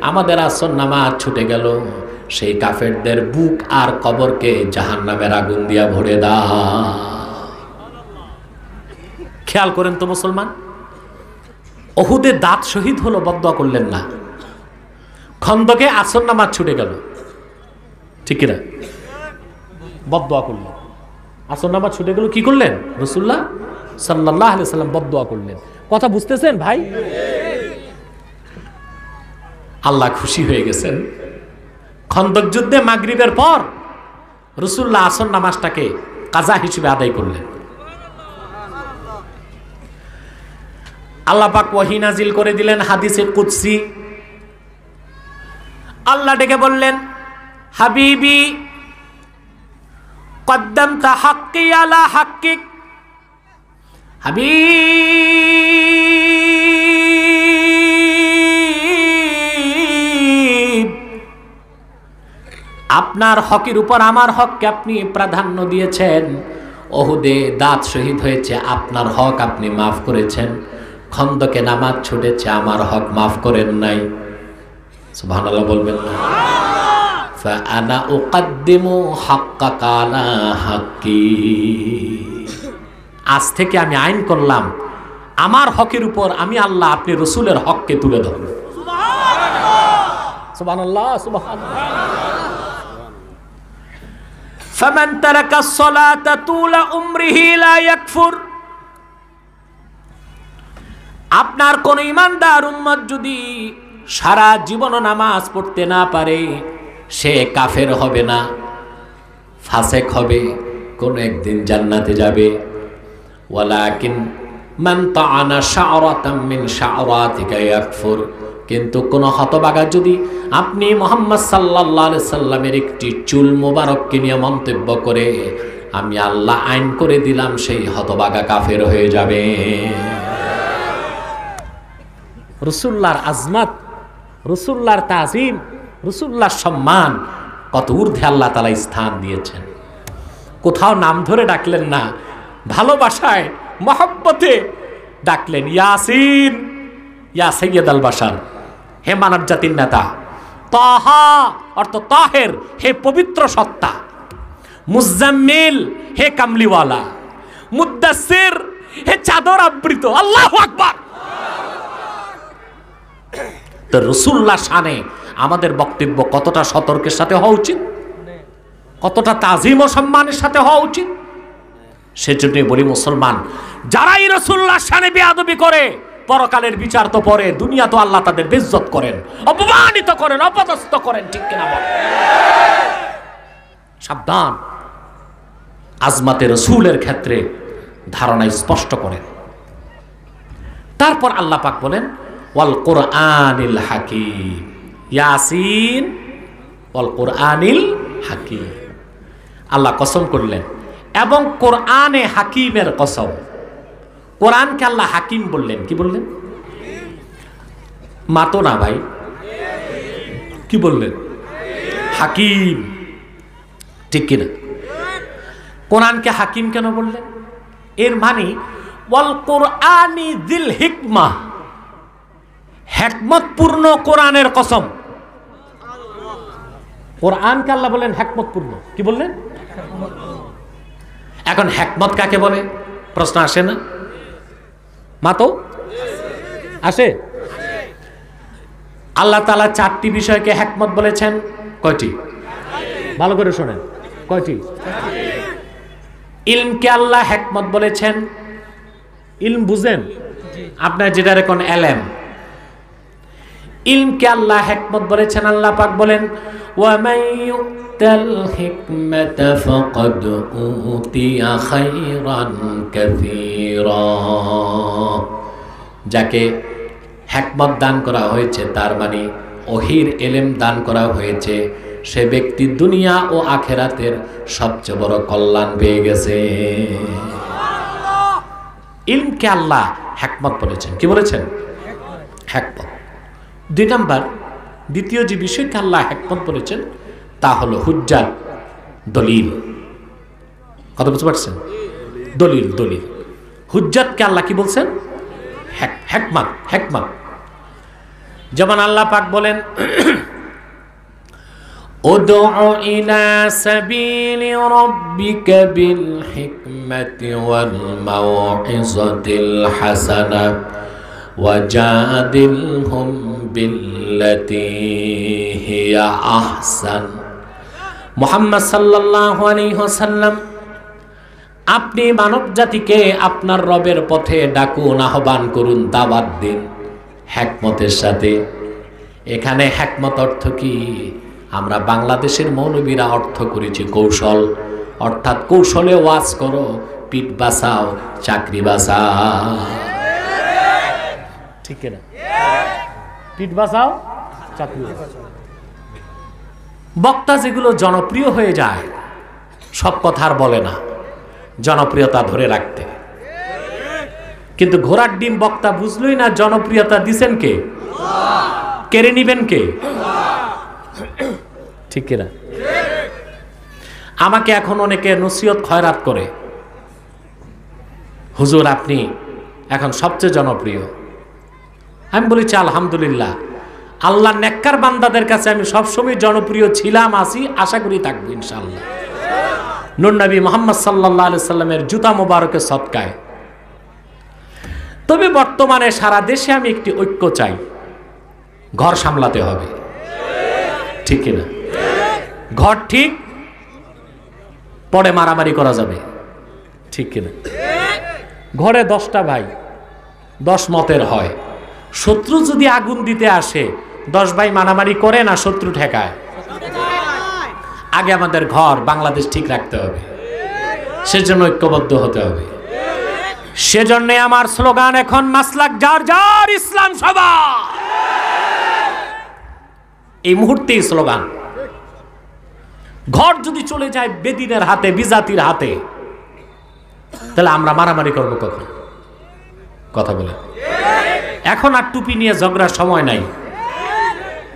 আমাদের আসর নামাজ ছুটে গেল, সেই কাফেরদের বুক আর কবরকে জাহান্নামের আগুন দিয়া ভরে দাও। খেয়াল করেন তো মুসলমান, উহুদে দাঁত শহীদ হলো, বদদুয়া করলেন না। খন্দকে আসর নামাজ ছুটে গেল, ঠিক না, বদদুয়া করলেন। আসর নামাজ ছুটে গেল, কি করলেন? রাসূলুল্লাহ সাল্লাল্লাহু আলাইহি ওয়াসাল্লাম বদদুয়া করলেন। কথা বুঝতেছেন ভাই? আল্লাহ খুশি হয়ে গেছেন। খন্দক যুদ্ধে মাগরিবের পর রাসূলুল্লাহ আসর নামাজটাকে কাজা হিসেবে আদায় করলেন। আল্লাহ পাক ওহী নাজিল করে দিলেন হাদিসে কুদসি। আল্লাহ ডেকে বললেন, হাবিবি কদ্দামতা হাক্কি আলা হাক্কিক। হাবিব, আপনার হকের উপর আমার হককে আপনি প্রাধান্য দিয়েছেন। উহুদে দাঁত শহীদ হয়েছে, আপনার হক আপনি মাফ করেছেন। খন্দকে নামাজ ছুটেছে, আমার হক মাফ করেন নাই। সুবহানাল্লাহ বলবেন না? ফাআনা উকদ্দিমু হাক্কাকা আলা হাক্কি। আজ থেকে আমি আইন করলাম, আমার হকের উপর আমি আল্লাহ আপনি রাসূলের হককে তুলে ধরব। সুবহানাল্লাহ, সুবহানাল্লাহ। ফামান তারাকা আস-সালাতা তুলা উমরিহি লা ইয়াকফুর। আপনার কোন ইমানদার উম্মত যদি সারা জীবন নামাজ পড়তে না পারে, সে কাফের হবে না, ফাসেক হবে, কোন একদিন জান্নাতে যাবে। ওয়ালাকিন মান তাআনা শা'রাতাম মিন শা'রাতিকা ইয়াকফুর। কিন্তু কোন হতভাগা যদি আপনি মুহাম্মদ সাল্লাল্লাহু আলাইহি সাল্লামের একটি চুল মোবারককে নিয়ে মন্তব্য করে, আমি আল্লাহ আইন করে দিলাম সেই হতভাগা কাফের হয়ে যাবে। রাসূলুল্লাহর আজমত, রাসূলুল্লাহর তাজিম, রাসূলুল্লাহর সম্মান কত ঊর্ধ্বে আল্লাহ তাআলা স্থান দিয়েছেন। কোথাও নাম ধরে ডাকলেন না, ভালোবাসায় মহব্বতে ডাকলেন, ইয়াসিন, ইয়া সাইয়্যিদাল বাশার, হে মানব জাতির নেতা। তাহা অর্থ তাহের, হে পবিত্র সত্তা। মুজাম্মিল, হে কামলিওয়ালা। মুদ্দাসসির, হে চাদর আবৃত। আল্লাহু আকবার। তো রাসূলুল্লাহ শানে আমাদের বক্তব্য কতটা সতর্কের সাথে হওয়া উচিত, কতটা তাজিম ও সম্মানের সাথে হওয়া উচিত। সেজন্যই বলি মুসলমান, যারাই রাসূলুল্লাহ শানে বেয়াদবি করে, পরকালের বিচার তো পরে, দুনিয়া তো আল্লাহ তাদের বেইজ্জত করেন, অপমানিত করেন, অপদস্থ করেন, ঠিক কিনা বল? সাবধান। আজমাতে রাসূলের ক্ষেত্রে ধারণা স্পষ্ট করেন। তারপর আল্লাহ পাক বলেন, ওয়াল কুরআনিল হাকিম, ইয়াসিন ওয়াল কুরআনিল হাকিম। আল্লাহ কসম করলেন, এবং কোরআনে হাকিমের কসম। কোরআনকে আল্লাহ হাকিম বললেন। কি বললেন? মাতো না ভাই, কি বললেন? হাকিম, ঠিক কিনা? কোরআনকে হাকিম কেন বললেন? এর মানে ওয়াল কুরআনি যিল হিকমা, হিকমতপূর্ণ কোরআনের কসম। কোরআনকে আল্লাহ বলেন হিকমতপূর্ণ। কি বললেন? এখন হিকমত কাকে বলে প্রশ্ন আসে না? মাতো আসে? আল্লাহ তাআলা চারটি বিষয়কে হিকমত বলেছেন। কয়টি? ভালো করে শোনেন, কয়টি? ইলমকে আল্লাহ হিকমত বলেছেন। ইলম বুঝেন আপনার, যেটা এখন এলেম, ইলমকে আল্লাহ হিকমত বলেছেন। আল্লাহ পাক বলেন, ওয়া মান ইউতাল হিকমাতা ফাকাদ উতিয়া খায়রান কাসীরা। যাকে হিকমত দান করা হয়েছে, তার মানে ওহীর ইলম দান করা হয়েছে, সে ব্যক্তি দুনিয়া ও আখিরাতের সবচেয়ে বড় কল্যাণ পেয়ে গেছে। ইলমকে আল্লাহ হিকমত বলেছেন। কি বলেছেন? হিকমত। দুই নাম্বার, দ্বিতীয় যে বিষয়কে আল্লাহ হিকমত বলেছেন তা হলো হুজ্জাত, দলিল। কথা বুঝতে পারছেন? দলিল, দলিল। হুজ্জাতকে আল্লাহ কি বলছেন? হিকমত, হিকমত। যেমন আল্লাহ পাক বলেন, উদউ ইলা সাবিলি রাব্বিকা বিল হিকমাতি ওয়াল মাউইযাতিল হাসানা ওয়াজাদিলহুম বিল্লাতী হিয়া আহসান। মুহাম্মদ সাল্লাল্লাহু আলাইহি ওয়াসাল্লাম, আপনি মানব জাতিকে আপনার রবের পথে ডাকুন, আহ্বান করুন, দাওয়াত দিন হিকমতের সাথে। এখানে হিকমত অর্থ কি? আমরা বাংলাদেশের মৌলবীরা অর্থ করেছি কৌশল, অর্থাৎ কৌশলে ওয়াজ করো, পিঠ বাঁচাও, চাকরি বাঁচাও। ঠিক না? পিঠ বাঁচাও, চাকরি বাঁচাও। বক্তা যেগুলো জনপ্রিয় হয়ে যায়, সব কথা আর বলে না জনপ্রিয়তা ধরে রাখতে। কিন্তু ঘোড়ার ডিম বক্তা বুঝলই না জনপ্রিয়তা দিছেন কে, কেড়ে নিবেন কে। ঠিক কিনা? আমাকে এখন অনেকে নসিহত খয়রাত করে, হুজুর আপনি এখন সবচেয়ে জনপ্রিয়। আমি বলেছি আলহামদুলিল্লাহ, আল্লাহ নেককার বান্দাদের কাছে আমি সবসময় জনপ্রিয় ছিলাম, আছি, আশা করি থাকবো ইনশাআল্লাহ। নূর নবী মুহাম্মদ সাল্লাল্লাহু আলাইহি সাল্লামের জুতা মোবারকের সদকায়। তবে বর্তমানে সারা দেশে আমি একটি ঐক্য চাই, ঘর সামলাতে হবে। ঠিক কিনা? ঘর ঠিক, পরে মারামারি করা যাবে। ঠিক কিনা? ঘরে 10টা ভাই, 10 মতের হয়। শত্রু যদি আগুন দিতে আসে, 10 ভাই মারামারি করে না, শত্রু ঠেকায়। আগে আমাদের ঘর বাংলাদেশ ঠিক রাখতে হবে, সেজন্য ঐক্যবদ্ধ হতে হবে। সেজন্য আমার স্লোগান এখন মাসলাক যার যার, ইসলাম সবার। এই মুহূর্তেই স্লোগান। ঘর যদি চলে যায় বেদিনের হাতে, বিজাতির হাতে, তাহলে আমরা মারামারি করবো কখন? কথা বলে। এখন আর টুপি নিয়ে ঝগড়ার সময় নাই,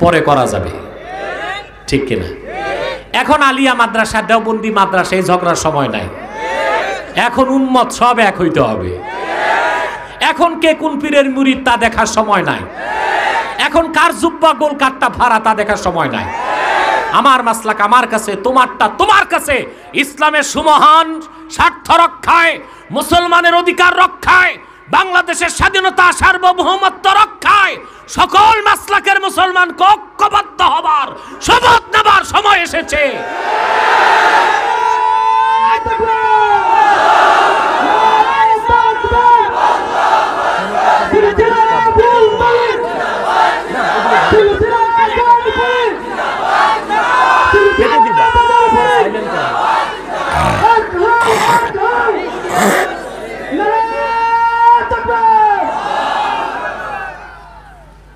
পরে করা যাবে। ঠিক কিনা? এখন আলিয়া মাদ্রাসা, দেওবন্দি মাদ্রাসা, এই ঝগড়ার সময় নাই। এখন উম্মত সব এক হইতে হবে। এখন কে কোন পীরের মুরিদ তা দেখার সময় নাই। এখন কার জুব্বা গোল, কাটটা ভাড়া তা দেখার সময় নাই। আমার মাসলাক আমার কাছে, তোমারটা তোমার কাছে। ইসলামের সুমহান স্বার্থ রক্ষায়, মুসলমানের অধিকার রক্ষায়, বাংলাদেশের স্বাধীনতা সার্বভৌমত্ব রক্ষায় সকল মাসলাকের মুসলমানকে ঐক্যবদ্ধ হবার, শপথ নেবার সময় এসেছে।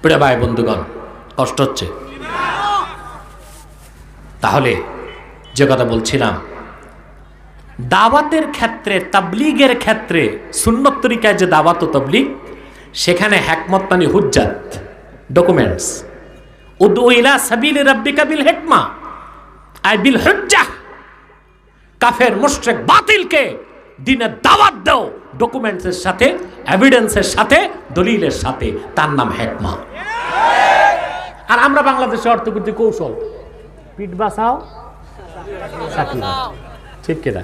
প্রিয় ভাই বন্ধুগণ, কষ্ট হচ্ছে? তাহলে যে কথা বলছিলাম, দাওয়াতের ক্ষেত্রে, তাবলীগের ক্ষেত্রে, সুন্নত তরিকায় যে দাওয়াত ও তাবলীগ, সেখানে হিকমত মানে হুজ্জাত, ডকুমেন্টস। উদউ ইলা সাবিলি রাব্বিকা বিল হিকমা আই বিল হুজ্জাহ। কাফের, মুশরিক, বাতিলকে দ্বীনের দাওয়াত দাও ডকুমেন্টসের সাথে, এভিডেন্সের সাথে, দলিলের সাথে, তার নাম হিকমা। আর আমরা বাংলাদেশে অর্থ করতে কৌশল, পিঠ বাঁচাও, চাকরি বাঁচাও। ঠিক কিনা?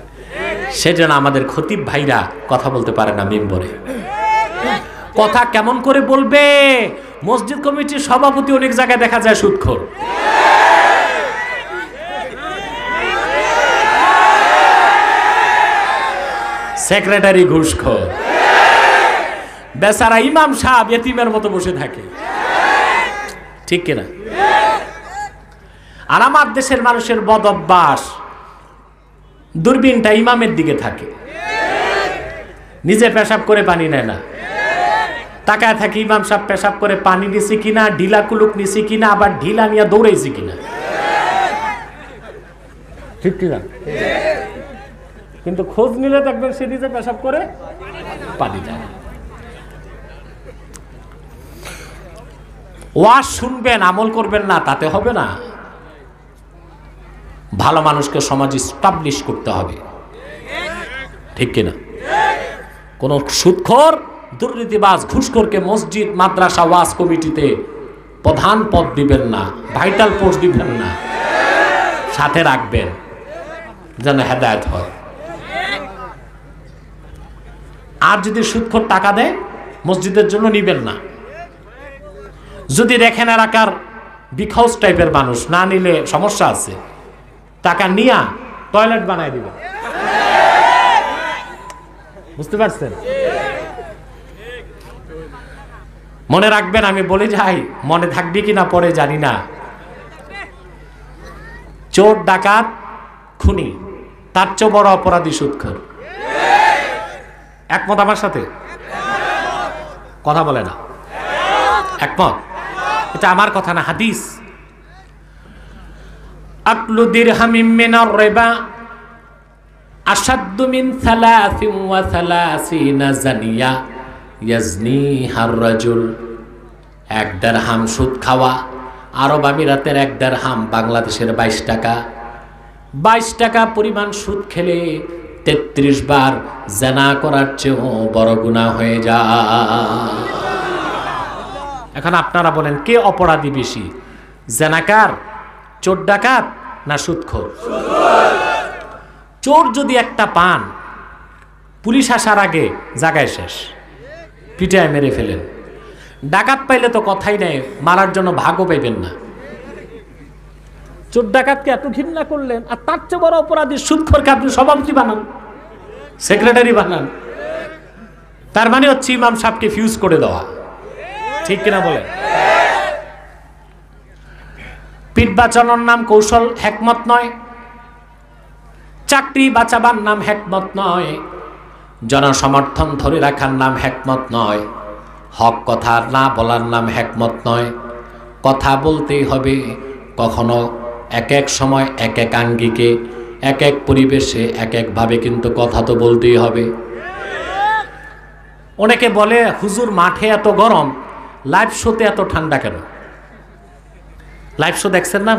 সেজন্য আমাদের খতিব ভাইরা কথা বলতে পারে না মিম্বরে। কথা কেমন করে বলবে? মসজিদ কমিটির সভাপতি অনেক জায়গায় দেখা যায় সুদখোর। সেক্রেটারি ঘুষখোর, বেচারা ইমাম সাহেব ইতিমের মতো বসে থাকে। ঠিক কিনা? আর আমার দেশের মানুষের বদ অভ্যাস, দূরবীনটা ইমামের দিকে থাকে, নিজে পেশাব করে পানি নেয় না, তাকায় থাকে ইমাম সাহেব পেশাব করে পানি নিছি কিনা, ঢিলা কুলুক নিছি কিনা, আবার ঢিলা নিয়ে দৌড়াইছি কিনা। ঠিক কিনা? কিন্তু খোঁজ নিলে দেখবেন সে নিজে পেশাব করে পানি দেয়। ওয়াজ শুনবেন, আমল করবেন না, তাতে হবে না। ভালো মানুষকে সমাজে স্টাবলিশ করতে হবে, ঠিক কিনা? কোন সুদখোর, দুর্নীতিবাজ, ঘুষখোরকে মসজিদ, মাদ্রাসা, ওয়াজ কমিটিতে প্রধান পদ দিবেন না, ভাইটাল পোস্ট দিবেন না, সাথে রাখবেন যেন হেদায়েত হয়। আর যদি সুদখোর টাকা দেয়, মসজিদের জন্য নিবেন না। যদি দেখেন এলাকার বিখাউস টাইপের মানুষ, না নিলে সমস্যা আছে, টাকা নিয়া টয়লেট বানায় দিবেন। বুঝতে পারছেন? মনে রাখবেন, আমি বলে যাই, মনে থাকবে কিনা পরে জানি না, চোর, ডাকাত, খুনি তার চেয়ে বড় অপরাধী সুদখোর। একমত আমার সাথে? কথা বলে না, একমত? এটা আমার কথা না, হাদিস। আকলু দিরহামিম মিনার রিবা আশাদ্দু মিন 33 জানিয়া ইয়াজনিহার রাজুল। 1 দিরহাম সুদ খাওয়া, আরব আমিরাতের 1 দিরহাম বাংলাদেশের 22 টাকা। 22 টাকা পরিমাণ সুদ খেলে 33 বার জিনা করার চেয়েও বড় গুনাহ হয়ে যায়। এখন আপনারা বলেন, কে অপরাধী বেশি, জিনাকার, চোর ডাকাত না সুদখোর? চোর যদি একটা পান, পুলিশ আসার আগে জায়গায় শেষ, পিটায় মেরে ফেলেন। ডাকাত পাইলে তো কথাই নেই, মারার জন্য ভাগও পাইবেন না। চোর ডাকাতকে এত ঘৃণা করলেন, আর তার চেয়ে বড় অপরাধী সুদখোরকে আপনি সভাপতি বানান, সেক্রেটারি বানান। তার মানে হচ্ছে ইমাম সাহেবকে ফিউজ করে দেওয়া, ঠিক কিনা বলেন? পিঠ বাঁচানোর নাম কৌশল, হেকমত নয়। চাকরি বাঁচাবার নাম হেকমত নয়। জনসমর্থন ধরে রাখার নাম হেকমত নয়। হক কথা না বলার নাম হেকমত নয়। কথা বলতেই হবে, কখনো এক এক সময় এক এক আঙ্গিকে, এক এক পরিবেশে এক একভাবে, কিন্তু কথা তো বলতেই হবে। অনেকে বলে, হুজুর মাঠে এত গরম, লাইভ শোতে এত ঠান্ডা কেন? লাইভ শো দেখছেন না?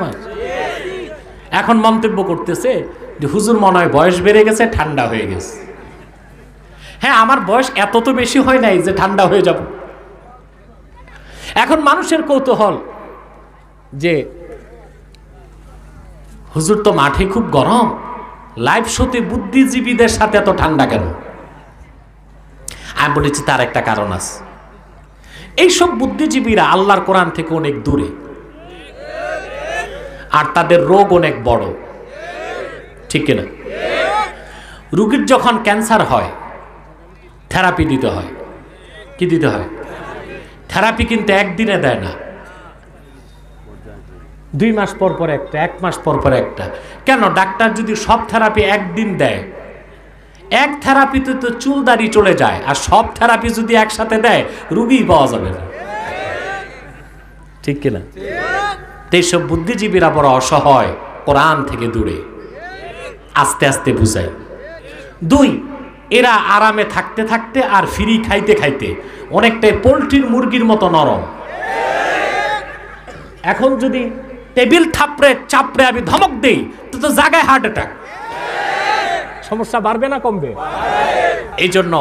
এখন মন্তব্য করতেছে যে হুজুর মনে হয় বয়স বেড়ে গেছে, ঠান্ডা হয়ে গেছে। হ্যাঁ, আমার বয়স এত তো বেশি হয় নাই যে ঠান্ডা হয়ে যাব। এখন মানুষের কৌতূহল যে হুজুর তো মাঠে খুব গরম, লাইভ শোতে বুদ্ধিজীবীদের সাথে এত ঠান্ডা কেন? আমি বলেছি তার একটা কারণ আছে। এইসব বুদ্ধিজীবীরা আল্লাহর কোরআন থেকে অনেক দূরে, আর তাদের রোগ অনেক বড়, ঠিক কিনা? রোগীর যখন ক্যান্সার হয়, থেরাপি দিতে হয়। কি দিতে হয়? থেরাপি কিন্তু একদিনে দেয় না, 2 মাস পর পর একটা, 1 মাস পর পর একটা। কেন? ডাক্তার যদি সব থেরাপি একদিন দেয়, এক থেরাপিতে তো চুল দাড়ি চলে যায়, আর সব থেরাপি যদি একসাথে দেয়, রুগী পাওয়া যাবে না, ঠিক কিনা? এইসব বুদ্ধিজীবীরা বড় অসহায়, কোরআন থেকে দূরে। আস্তে আস্তে বুঝাই। 2, এরা আরামে থাকতে থাকতে আর ফ্রি খাইতে খাইতে অনেকটাই পোল্ট্রির মুরগির মতো নরম। এখন যদি টেবিল থাপড়ে চাপড়ে আমি ধমক দেই, তো জায়গায় হার্ট অ্যাটাক। সমস্যা বাড়বে না কমবে? এই জন্য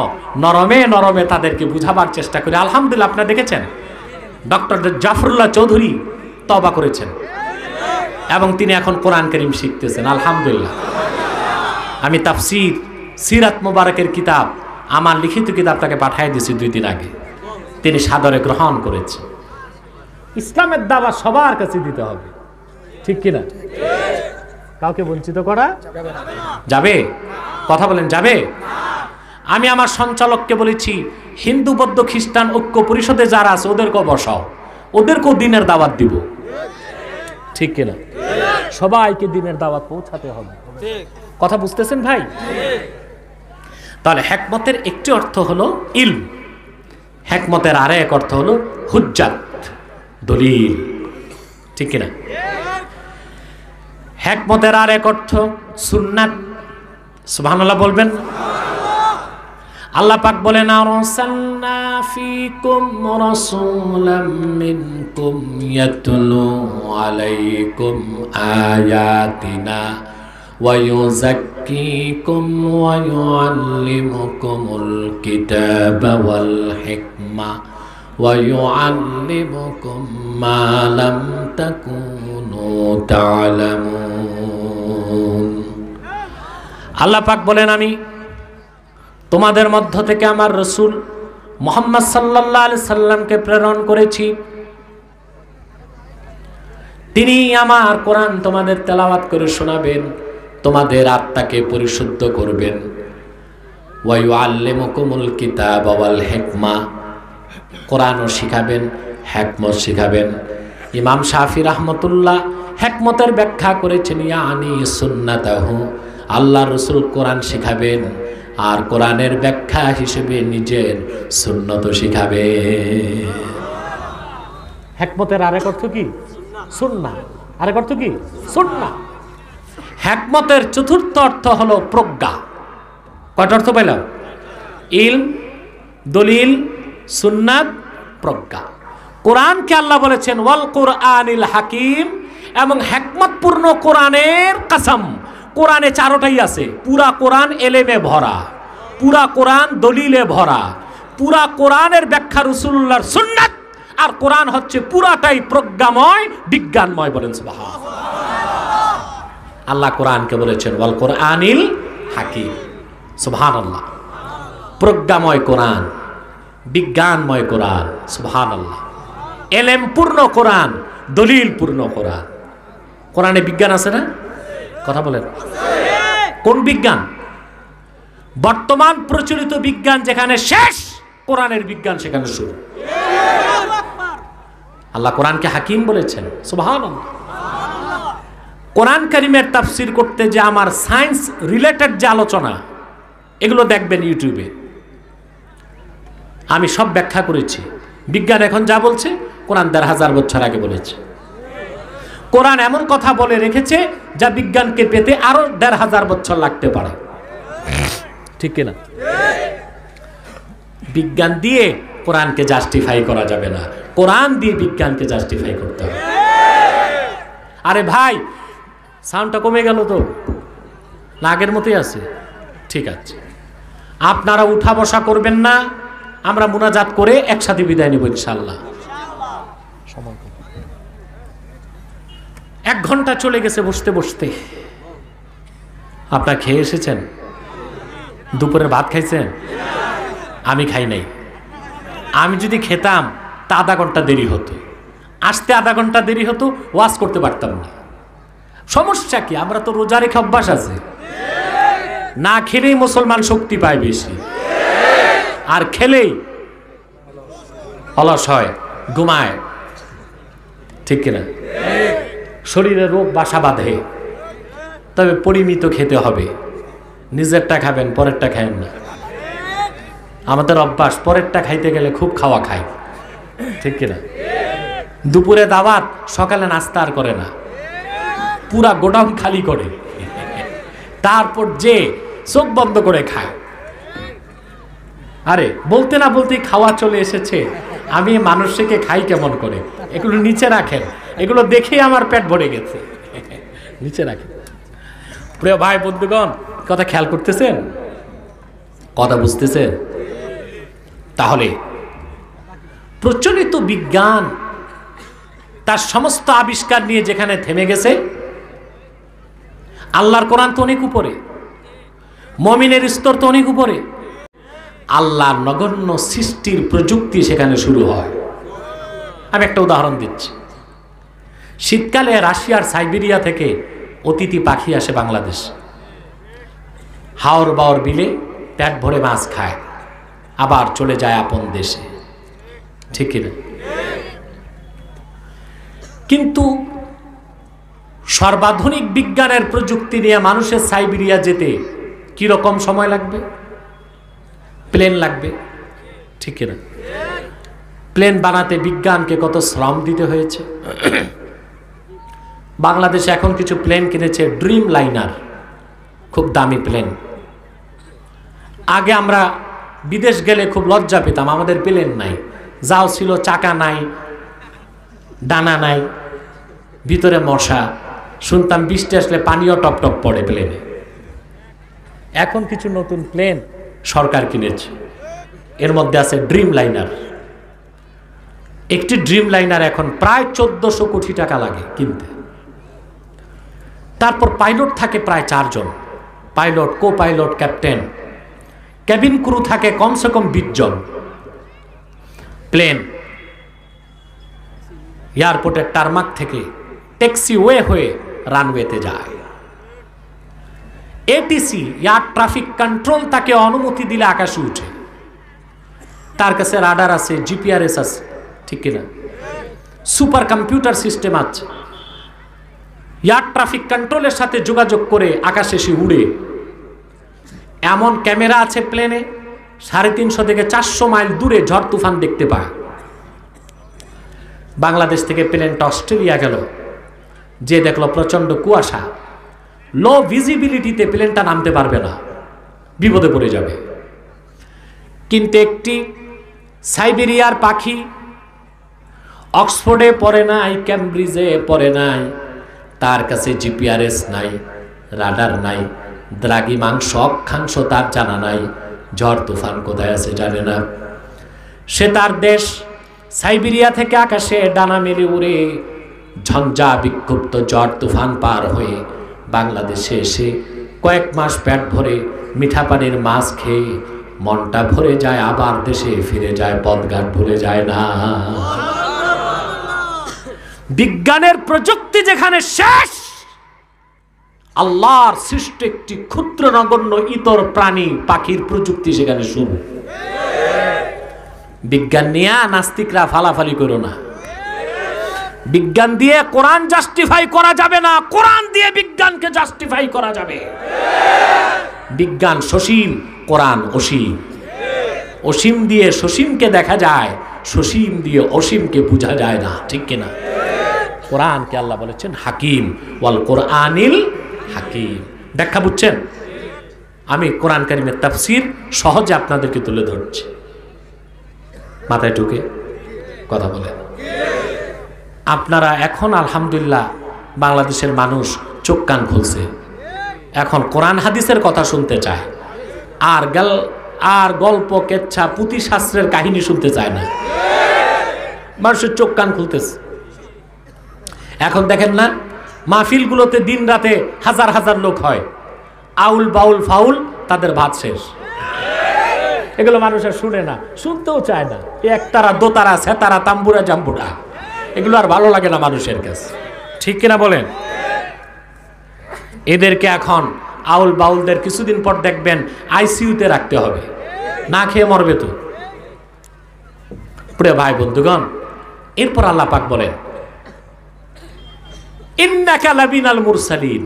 নরমে নরমে তাদেরকে বুঝাবার চেষ্টা করি। আলহামদুলিল্লাহ, আপনারা দেখেছেন ডক্টর জাফরুল্লাহ চৌধুরী তওবা করেছেন এবং তিনি এখন কোরআন কারীম শিখতেছেন, আলহামদুলিল্লাহ। আমি তাফসীর, সিরাত মুবারকের কিতাব, আমার লিখিত কিতাব তাকে পাঠিয়ে দিয়েছি 2 দিন আগে, তিনি সাদরে গ্রহণ করেছেন। ইসলামের দাওয়া সবার কাছে দিতে হবে, ঠিক কিনা? কাউকে বঞ্চিত করা যাবে? কথা বলেন, যাবে? আমি আমার সঞ্চালককে বলেছি, হিন্দু, বৌদ্ধ, খ্রিস্টান ঐক্য পরিষদে যারা আছে ওদেরকেও বসাও, ওদেরকেও দিনের দাওয়াত দিব, ঠিক কিনা? সবাইকে দিনের দাওয়াত পৌঁছাতে হবে। কথা বুঝতেছেন ভাই? তাহলে হেকমতের একটি অর্থ হলো ইলম, হেকমতের আরেক অর্থ হলো হুজ্জাত, দলিল, ঠিক কিনা? হেকমতের আরেক অর্থ সুন্নাত। সুবহানাল্লাহ বলবেন। আল্লাহ পাক বলেন আরসালনা ফীকুম রাসূলাম মিনকুম ইয়াতলু আলাইকুম আয়াতিনা ওয়া ইউযাক্কিকুম ওয়া ইউআল্লিমুকুমুল কিতাবা ওয়াল হিকমা ওয়া ইউআল্লিমুকুম মা লাম তাকুনু তা'লামুন। আল্লাহ পাক বলেন আমি তোমাদের মধ্য থেকে আমার রাসূল মুহাম্মদ সাল্লাল্লাহু আলাইহি সাল্লামকে প্রেরণ করেছি। তিনি আমার কোরআন তোমাদের তেলাওয়াত করে শোনাবেন, তোমাদের আত্মাকে পরিশুদ্ধ করবেন। ওয়া ইউআল্লিমুকুমুল কিতাবা ওয়াল হিকমা, কোরআনও শিখাবেন, হিকমত শিখাবেন। ইমাম শাফি রাহমাতুল্লাহ হিকমতের ব্যাখ্যা করেছেন ইয়ানি সুন্নাতাহু, আল্লাহ রাসূল কোরআন শিখাবেন আর কোরআনের ব্যাখ্যা হিসেবে নিজের সুন্নত শিখাবে। হিকমতের আরেক অর্থ কি? সুন্নাহ। আরেক অর্থ কি? সুন্নাহ। হিকমতের চতুর্থ অর্থ হলো প্রজ্ঞা। কয়টা অর্থ পেলাম? ইলম, দলিল, সুন্নাত, প্রজ্ঞা। কোরআনকে আল্লাহ বলেছেন ওয়াল কুরআনিল হাকিম, এবং হিকমতপূর্ণ কোরআনের কসম। কোরআনে চারটাই আছে। পুরা কোরআন এলেমে ভরা, পুরা কোরআন দলিলে ভরা, পুরা কোরআনের ব্যাখ্যা রাসূলুল্লাহর সুন্নাত, আর কোরআন হচ্ছে পুরাটাই প্রজ্ঞাময়, বিজ্ঞানময়। বলেন সুবহানাল্লাহ। আল্লাহ কোরআনকে বলেছেন ওয়াল কুরআনিল হাকিম। সুবহানাল্লাহ। প্রজ্ঞাময় কোরআন, বিজ্ঞানময় কোরআন। সুবহানাল্লাহ। এলেম পূর্ণ কোরআন, দলিল পূর্ণ কোরআন। কোরআনে বিজ্ঞান আছে না? কথা বলেন। কোন বিজ্ঞান? বর্তমান প্রচলিত বিজ্ঞান যেখানে শেষ, কোরআনের বিজ্ঞান সেখানে শুরু। আল্লাহ কোরআনকে হাকিম বলেছেন। সুবহানাল্লাহ। কোরআন কারীমের তাফসীর করতে যে আমার সায়েন্স রিলেটেড যে আলোচনা, এগুলো দেখবেন ইউটিউবে। আমি সব ব্যাখ্যা করেছি। বিজ্ঞান এখন যা বলছে কোরআন ১,৫০০ বছর আগে বলেছে। কোরআন এমন কথা বলে রেখেছে যা বিজ্ঞানকে পেতে আরো ১,৫০০ বছর লাগতে পারে। ঠিক কিনা? বিজ্ঞান দিয়ে কোরআনকে জাস্টিফাই করা যাবে না, কোরআন দিয়ে বিজ্ঞানকে জাস্টিফাই করতে হবে। আরে ভাই, সাউন্ডটা কমে গেল তো, না আগের মতোই আছে? ঠিক আছে, আপনারা উঠা বসা করবেন না, আমরা মুনাজাত করে একসাথে বিদায় নেব ইনশাআল্লাহ। 1 ঘন্টা চলে গেছে বসতে বসতে। আপনারা খেয়ে এসেছেন? দুপুরের ভাত খাইছেন? আমি খাই নাই। আমি যদি খেতাম তা আধা ঘন্টা দেরি হতো, আসতে আধা ঘন্টা দেরি হতো, ওয়াজ করতে পারতাম না। সমস্যা কি? আমরা তো রোজা রেখে অভ্যাস আছে। না খেলেই মুসলমান শক্তি পায় বেশি, আর খেলেই অলস হয়, ঘুমায়। ঠিক কিনা? শরীরে রোগ বাসা বাঁধে। তবে পরিমিত খেতে হবে। নিজেরটা খাবেন, পরেরটা খাবেন না। আমাদের অভ্যাস, পরেরটা খাইতে গেলে খুব খাওয়া খায়। ঠিক কিনা? দুপুরে দাওয়াত, সকালে নাস্তা আর করে না, পুরা গোডাউন খালি করে, তারপর যে চোখ বন্ধ করে খায়। আরে বলতে না বলতেই খাওয়া চলে এসেছে। আমি মানুষকে খাই কেমন করে? এগুলো নিচে রাখেন, এগুলো দেখেই আমার পেট ভরে গেছে। নিচে রাখেন। প্রিয় ভাই বন্ধুগণ, কথা খেয়াল করতেছেন? কথা বুঝতেছেন? তাহলে প্রচলিত বিজ্ঞান তার সমস্ত আবিষ্কার নিয়ে যেখানে থেমে গেছে, আল্লাহর কোরআন তো অনেক উপরে, মুমিনের স্তর তো অনেক উপরে। আল্লাহর নগণ্য সৃষ্টির প্রযুক্তি সেখানে শুরু হয়। আমি একটা উদাহরণ দিচ্ছি। শীতকালে রাশিয়ার সাইবেরিয়া থেকে অতিথি পাখি আসে বাংলাদেশ। হাওর বাওর বিলে পেট ভরে মাছ খায়, আবার চলে যায় আপন দেশে। ঠিক কিনা? কিন্তু সর্বাধুনিক বিজ্ঞানের প্রযুক্তি নিয়ে মানুষের সাইবেরিয়া যেতে কিরকম সময় লাগবে? প্লেন লাগবে। ঠিক কিনা? প্লেন বানাতে বিজ্ঞানকে কত শ্রম দিতে হয়েছে। বাংলাদেশে এখন কিছু প্লেন কিনেছে, ড্রিম লাইনার, খুব দামি প্লেন। আগে আমরা বিদেশ গেলে খুব লজ্জা পেতাম, আমাদের প্লেন নাই, যাও ছিল চাকা নাই, ডানা নাই, ভিতরে মশা, শুনতাম বৃষ্টি আসলে পানিও টপ টপ পড়ে প্লেনে। এখন কিছু নতুন প্লেন সরকার কিনেছে, এর মধ্যে আছে ড্রিম লাইনার। একটি ড্রিম লাইনার এখন প্রায় 1400 কোটি টাকা লাগে কিনতে। তারপর পাইলট থাকে প্রায় 4 জন, pilot, co pilot, captain, cabin crew থাকে কমসে কম 20 জন। প্লেন এয়ারপোর্টের টারমাক থেকে ট্যাক্সিওয়ে হয়ে রানওয়েতে যায়। এটিসি এয়ার ট্রাফিক কন্ট্রোল তাকে অনুমতি দিলে আকাশে উঠে। তার কাছে রাডার আছে, জিপিআরএস আছে, ঠিক কিনা? সুপার কম্পিউটার সিস্টেম আছে, এয়ার ট্রাফিক কন্ট্রোলের সাথে যোগাযোগ করে আকাশে সে উড়ে। এমন ক্যামেরা আছে প্লেনে, 350 থেকে 400 মাইল দূরে ঝড় তুফান দেখতে পায়। বাংলাদেশ থেকে প্লেনটা অস্ট্রেলিয়া গেল, যে দেখলো প্রচন্ড কুয়াশা, লো ভিজিবিলিটিতে প্লেনটা নামতে পারবে না, বিপদে পড়ে যাবে। কিন্তু একটি সাইবেরিয়ার পাখি, অক্সফোর্ডে পড়ে নাই, ক্যামব্রিজে পড়ে নাই, তার কাছে জিপিআরএস নাই, রাডার নাই, দ্রাঘিমাংশ অক্ষাংশ তার জানা নাই, ঝড় তুফান কোথায় আছে জানে না। সে তার দেশ সাইবেরিয়া থেকে আকাশে ডানা মেলে উড়ে ঝঞ্ঝা বিক্ষুব্ধ ঝড় তুফান পার হয়ে বাংলাদেশে এসে কয়েক মাস পেট ভরে মিঠা পানির মাছ খেয়ে মনটা ভরে যায়, আবার দেশে ফিরে যায়, পথঘাট ভুলে যায় না। বিজ্ঞানের প্রযুক্তি যেখানে শেষ, আল্লাহর সৃষ্ট একটি ক্ষুদ্র নগণ্য ইতর প্রাণী পাখির প্রযুক্তি সেখানে শুরু। বিজ্ঞান নিয়ে নাস্তিকরা ফালাফালি করো না। বিজ্ঞান দিয়ে কোরআন জাস্টিফাই করা যাবে না, কোরআন দিয়ে বিজ্ঞানকে জাস্টিফাই করা যাবে। বিজ্ঞান সসীম, কোরআন অসীম। অসীম দিয়ে সসীমকে দেখা যায়, সসীম দিয়ে অসীমকে বোঝা যায় না, ঠিক কিনা? কোরআনকে আল্লাহ বলেছেন হাকিম, ওয়াল কোরআনিল হাকিম। ব্যাখ্যা বুঝছেন? আমি কোরআন কারীমের তাফসীর সহজে আপনাদেরকে তুলে ধরছি, মাথায় ঢুকে কথা বলেন। আপনারা এখন আলহামদুলিল্লাহ বাংলাদেশের মানুষ চোখ কান খুলছে, এখন কোরআন হাদিসের কথা শুনতে চায়, আর গল্প, কেচ্ছা, পুঁথি শাস্ত্রের কাহিনী শুনতে চায় না। মানুষের চোখ কান খুলতেছে। এখন দেখেন না, মাহফিলগুলোতে দিন রাতে হাজার হাজার লোক হয়, আউল বাউল ফাউল, তাদের ভাত শেষ। এগুলো মানুষের শুনে না, শুনতেও চায় না। একতারা, দোতারা, সেতারা, তাম্বুরা, জাম্বুরা, এগুলো আর ভালো লাগে না মানুষের কাছে, ঠিক কিনা বলেন? এদেরকে এখন আউল বাউলদের কিছুদিন পর দেখবেন আইসিইউতে রাখতে হবে, না খেয়ে মরবে তো। প্রিয় ভাই বন্ধুগণ, এরপর আল্লাহ পাক বলেন ইন্নাকা লামিনাল মুরসালিন।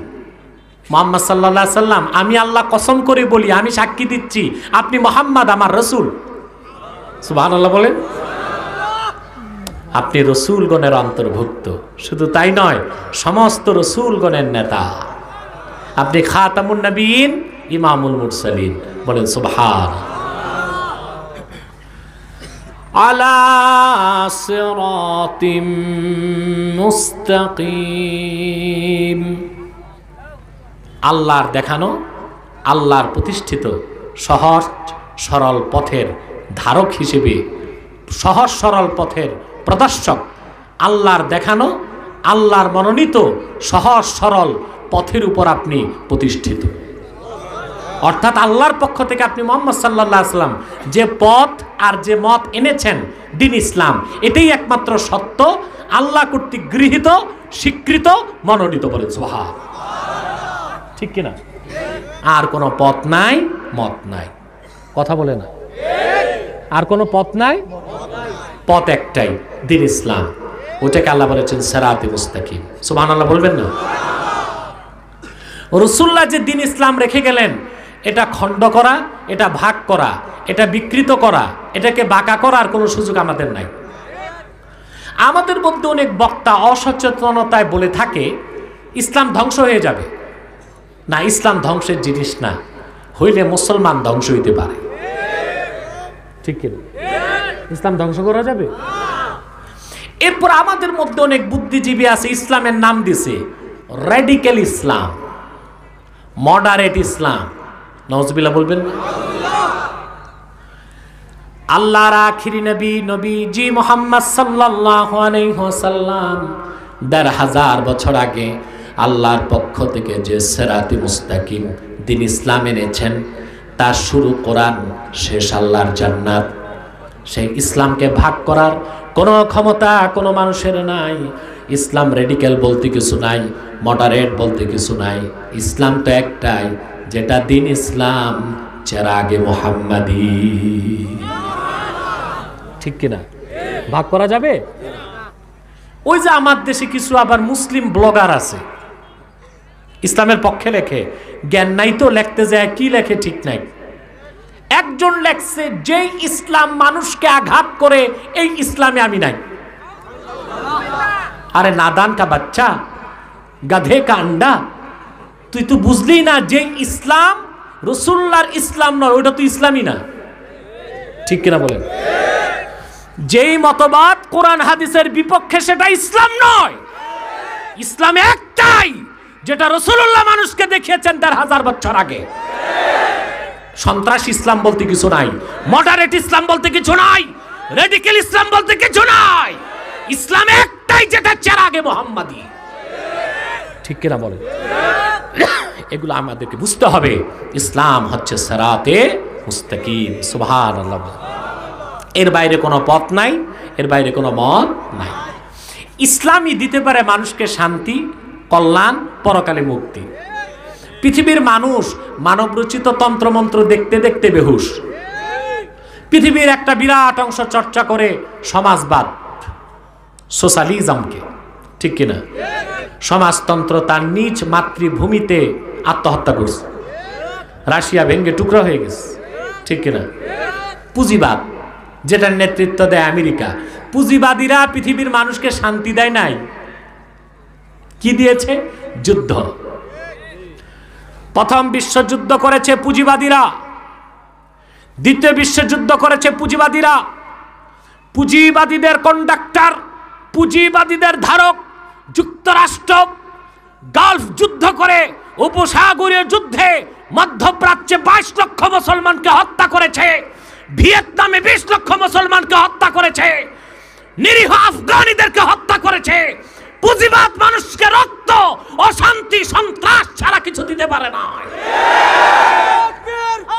মুহাম্মদ সাল্লাল্লাহু আলাইহি সাল্লাম, আমি আল্লাহ কসম করে বলি, আমি সাক্ষী দিচ্ছি, আপনি মুহাম্মদ আমার রাসূল। সুবহানাল্লাহ বলেন। আপনি রসুলগণের অন্তর্ভুক্ত, শুধু তাই নয়, সমস্ত রসুলগণের নেতা। আপনি খাতামুন নবীন, ইমামুল মুরসালিন। বলেন সুবহানাল্লাহ। আলা সিরাতিম মুস্তাকিম। আল্লাহর দেখানো, আল্লাহর প্রতিষ্ঠিত সহজ সরল পথের ধারক হিসেবে, সহজ সরল পথের প্রদর্শক, আল্লাহর দেখানো, আল্লাহর মনোনীত সহজ সরল পথের উপর আপনি প্রতিষ্ঠিত। অর্থাৎ আল্লাহর পক্ষ থেকে আপনি মুহাম্মদ সাল্লাল্লাহু আলাইহি ওয়াসাল্লাম যে পথ আর যে মত এনেছেন, দ্বীন ইসলাম, এটাই একমাত্র সত্য, আল্লাহ কর্তৃক গৃহীত, স্বীকৃত, মনোনীত। বলেন সুবহানাল্লাহ, ঠিক কিনা? আর কোনো পথ নাই, মত নাই। কথা বলে না? আর কোনো পথ নাই, পথ একটাই, দ্বীন ইসলাম। ওটাকে আল্লাহ বলেছেন সিরাতে মুস্তাকিম। সুবহানাল্লাহ বলবেন না? রাসূলুল্লাহ যে দ্বীন ইসলাম রেখে গেলেন, এটা খণ্ড করা, এটা ভাগ করা, এটা বিকৃত করা, এটাকে বাঁকা করার কোনো সুযোগ আমাদের নাই। আমাদের মধ্যে অনেক বক্তা অসচেতনতায় বলে থাকে ইসলাম ধ্বংস হয়ে যাবে। না, ইসলাম ধ্বংসের জিনিস না, হইলে মুসলমান ধ্বংস হইতে পারে। ঠিক কিনা? ইসলাম ধ্বংস করা যাবে? এরপর আমাদের মধ্যে অনেক বুদ্ধিজীবী আছে, ইসলামের নাম দিছে র্যাডিক্যাল ইসলাম, মডারেট ইসলাম। নাউজুবিল্লাহ বলবেন না? আল্লাহর আখিরি নবী নবীজি মুহাম্মদ সাল্লাল্লাহু আলাইহি ওয়াসাল্লাম ১৫০০ বছর আগে আল্লাহর পক্ষ থেকে যে সিরাতে মুস্তাকিম দিন ইসলাম এনেছেন, তার শুরু কোরআন, শেষ আল্লাহর জান্নাত। সেই ইসলামকে ভাগ করার কোনো ক্ষমতা কোনো মানুষের নাই। ইসলাম রেডিক্যাল বলতে কিছু নাই, মডারেট বলতে কিছু নাই। ইসলাম তো একটাই, যেটা দিন ইসলাম, চেরাগে মুহাম্মাদি। ঠিক কিনা? ভাগ করা যাবে? ওই যে আমার দেশে কিছু আবার মুসলিম ব্লগার আছে, ইসলামের পক্ষে লেখে, জ্ঞান নাই তো লিখতে যায় কি লেখে ঠিক নাই। একজন লেখছে, যে ইসলাম মানুষকে আঘাত করে এই ইসলামে আমি নাই। আরে নাদান কা বাচ্চা, গাধে কা আন্ডা, তুই তো বুঝলি না যে ইসলাম রাসূলুল্লাহর ইসলাম নয়, ওটা তো ইসলামই না। ঠিক কিনা বলেন? যেই মতবাদ কোরআন হাদিসের বিপক্ষে সেটা ইসলাম নয়। ইসলাম একটাই, যেটা রাসূলুল্লাহ মানুষকে দেখিয়েছেন ১৫০০ বছর আগে। সন্ত্রাস ইসলাম বলতে কিছু নাই, মডারেট ইসলাম বলতে কিছু নাই, রেডিক্যাল ইসলাম বলতে কিছু নাই। ইসলাম একটাই, যেটা চেরাগে মুহাম্মাদি। ঠিক কিনা বলেন? এগুলো আমাদেরকে বুঝতে হবে। ইসলাম হচ্ছে সিরাতে মুস্তাকিম। সুবহানাল্লাহ। এর বাইরে কোনো পথ নাই, এর বাইরে কোনো মত নাই। ইসলামই দিতে পারে মানুষকে শান্তি, কল্যাণ, পরকালে মুক্তি। পৃথিবীর মানুষ মানবরচিত তন্ত্রমন্ত্র দেখতে দেখতে বেহুশ। পৃথিবীর একটা বিরাট অংশ চর্চা করে সমাজবাদ, সোশ্যালিজমকে। ঠিক কিনা? সমাজতন্ত্র তার নিজ মাতৃভূমিতে আত্মহত্যা করছে, রাশিয়া ভেঙ্গে টুকরা হয়ে গেছে। ঠিক কিনা? পুঁজিবাদ, যেটার নেতৃত্ব দেয় আমেরিকা, পুঁজিবাদীরা পৃথিবীর মানুষকে শান্তি দেয় নাই। কি দিয়েছে? যুদ্ধ। প্রথম বিশ্বযুদ্ধ করেছে পুঁজিবাদীরা, দ্বিতীয় বিশ্বযুদ্ধ করেছে পুঁজিবাদীরা। পুঁজিবাদীদের কন্ডাক্টর, পুঁজিবাদীদের ধারক যুক্তরাষ্ট্র গালফ যুদ্ধ করে, উপসাগরীয় যুদ্ধে মধ্যপ্রাচ্যে ২২ লক্ষ মুসলমানকে হত্যা করেছে, ভিয়েতনামে ২০ লক্ষ মুসলমানকে হত্যা করেছে, নিরীহ আফগানিদেরকে হত্যা করেছে। পুঁজিবাদ মানুষকে রক্ত, অশান্তি, সন্ত্রাস ছাড়া কিছু দিতে পারে না।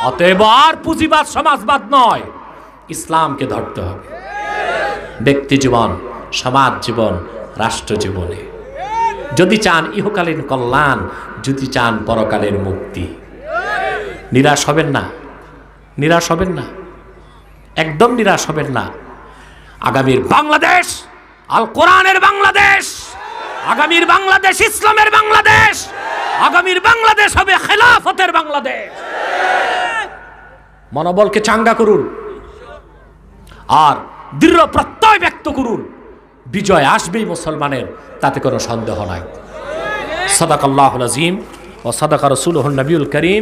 অতএব আর পুঁজিবাদ সমাজবাদ নয়, ইসলামকে ধরতে হবে ব্যক্তি জীবন, সমাজ জীবন, রাষ্ট্র জীবনে। যদি চান ইহকালীন কল্যাণ, যদি চান পরকালের মুক্তি, নিরাশ হবেন না, নিরাশ হবেন না, একদম নিরাশ হবেন না। আগামীর বাংলাদেশ আল কোরআনের বাংলাদেশ, আগামীর বাংলাদেশ ইসলামের বাংলাদেশ, আগামীর বাংলাদেশ হবে খেলাফতের বাংলাদেশ। মনোবলকে চাঙ্গা করুন আর দৃঢ় প্রত্যয় ব্যক্ত করুন, বিজয় আসবেই মুসলমানের, তাতে কোনো সন্দেহ নাই। সাদাকাল্লাহুল আযীম ওয়া সাদাকা রাসূলুহুন নবিয়ুল কারীম।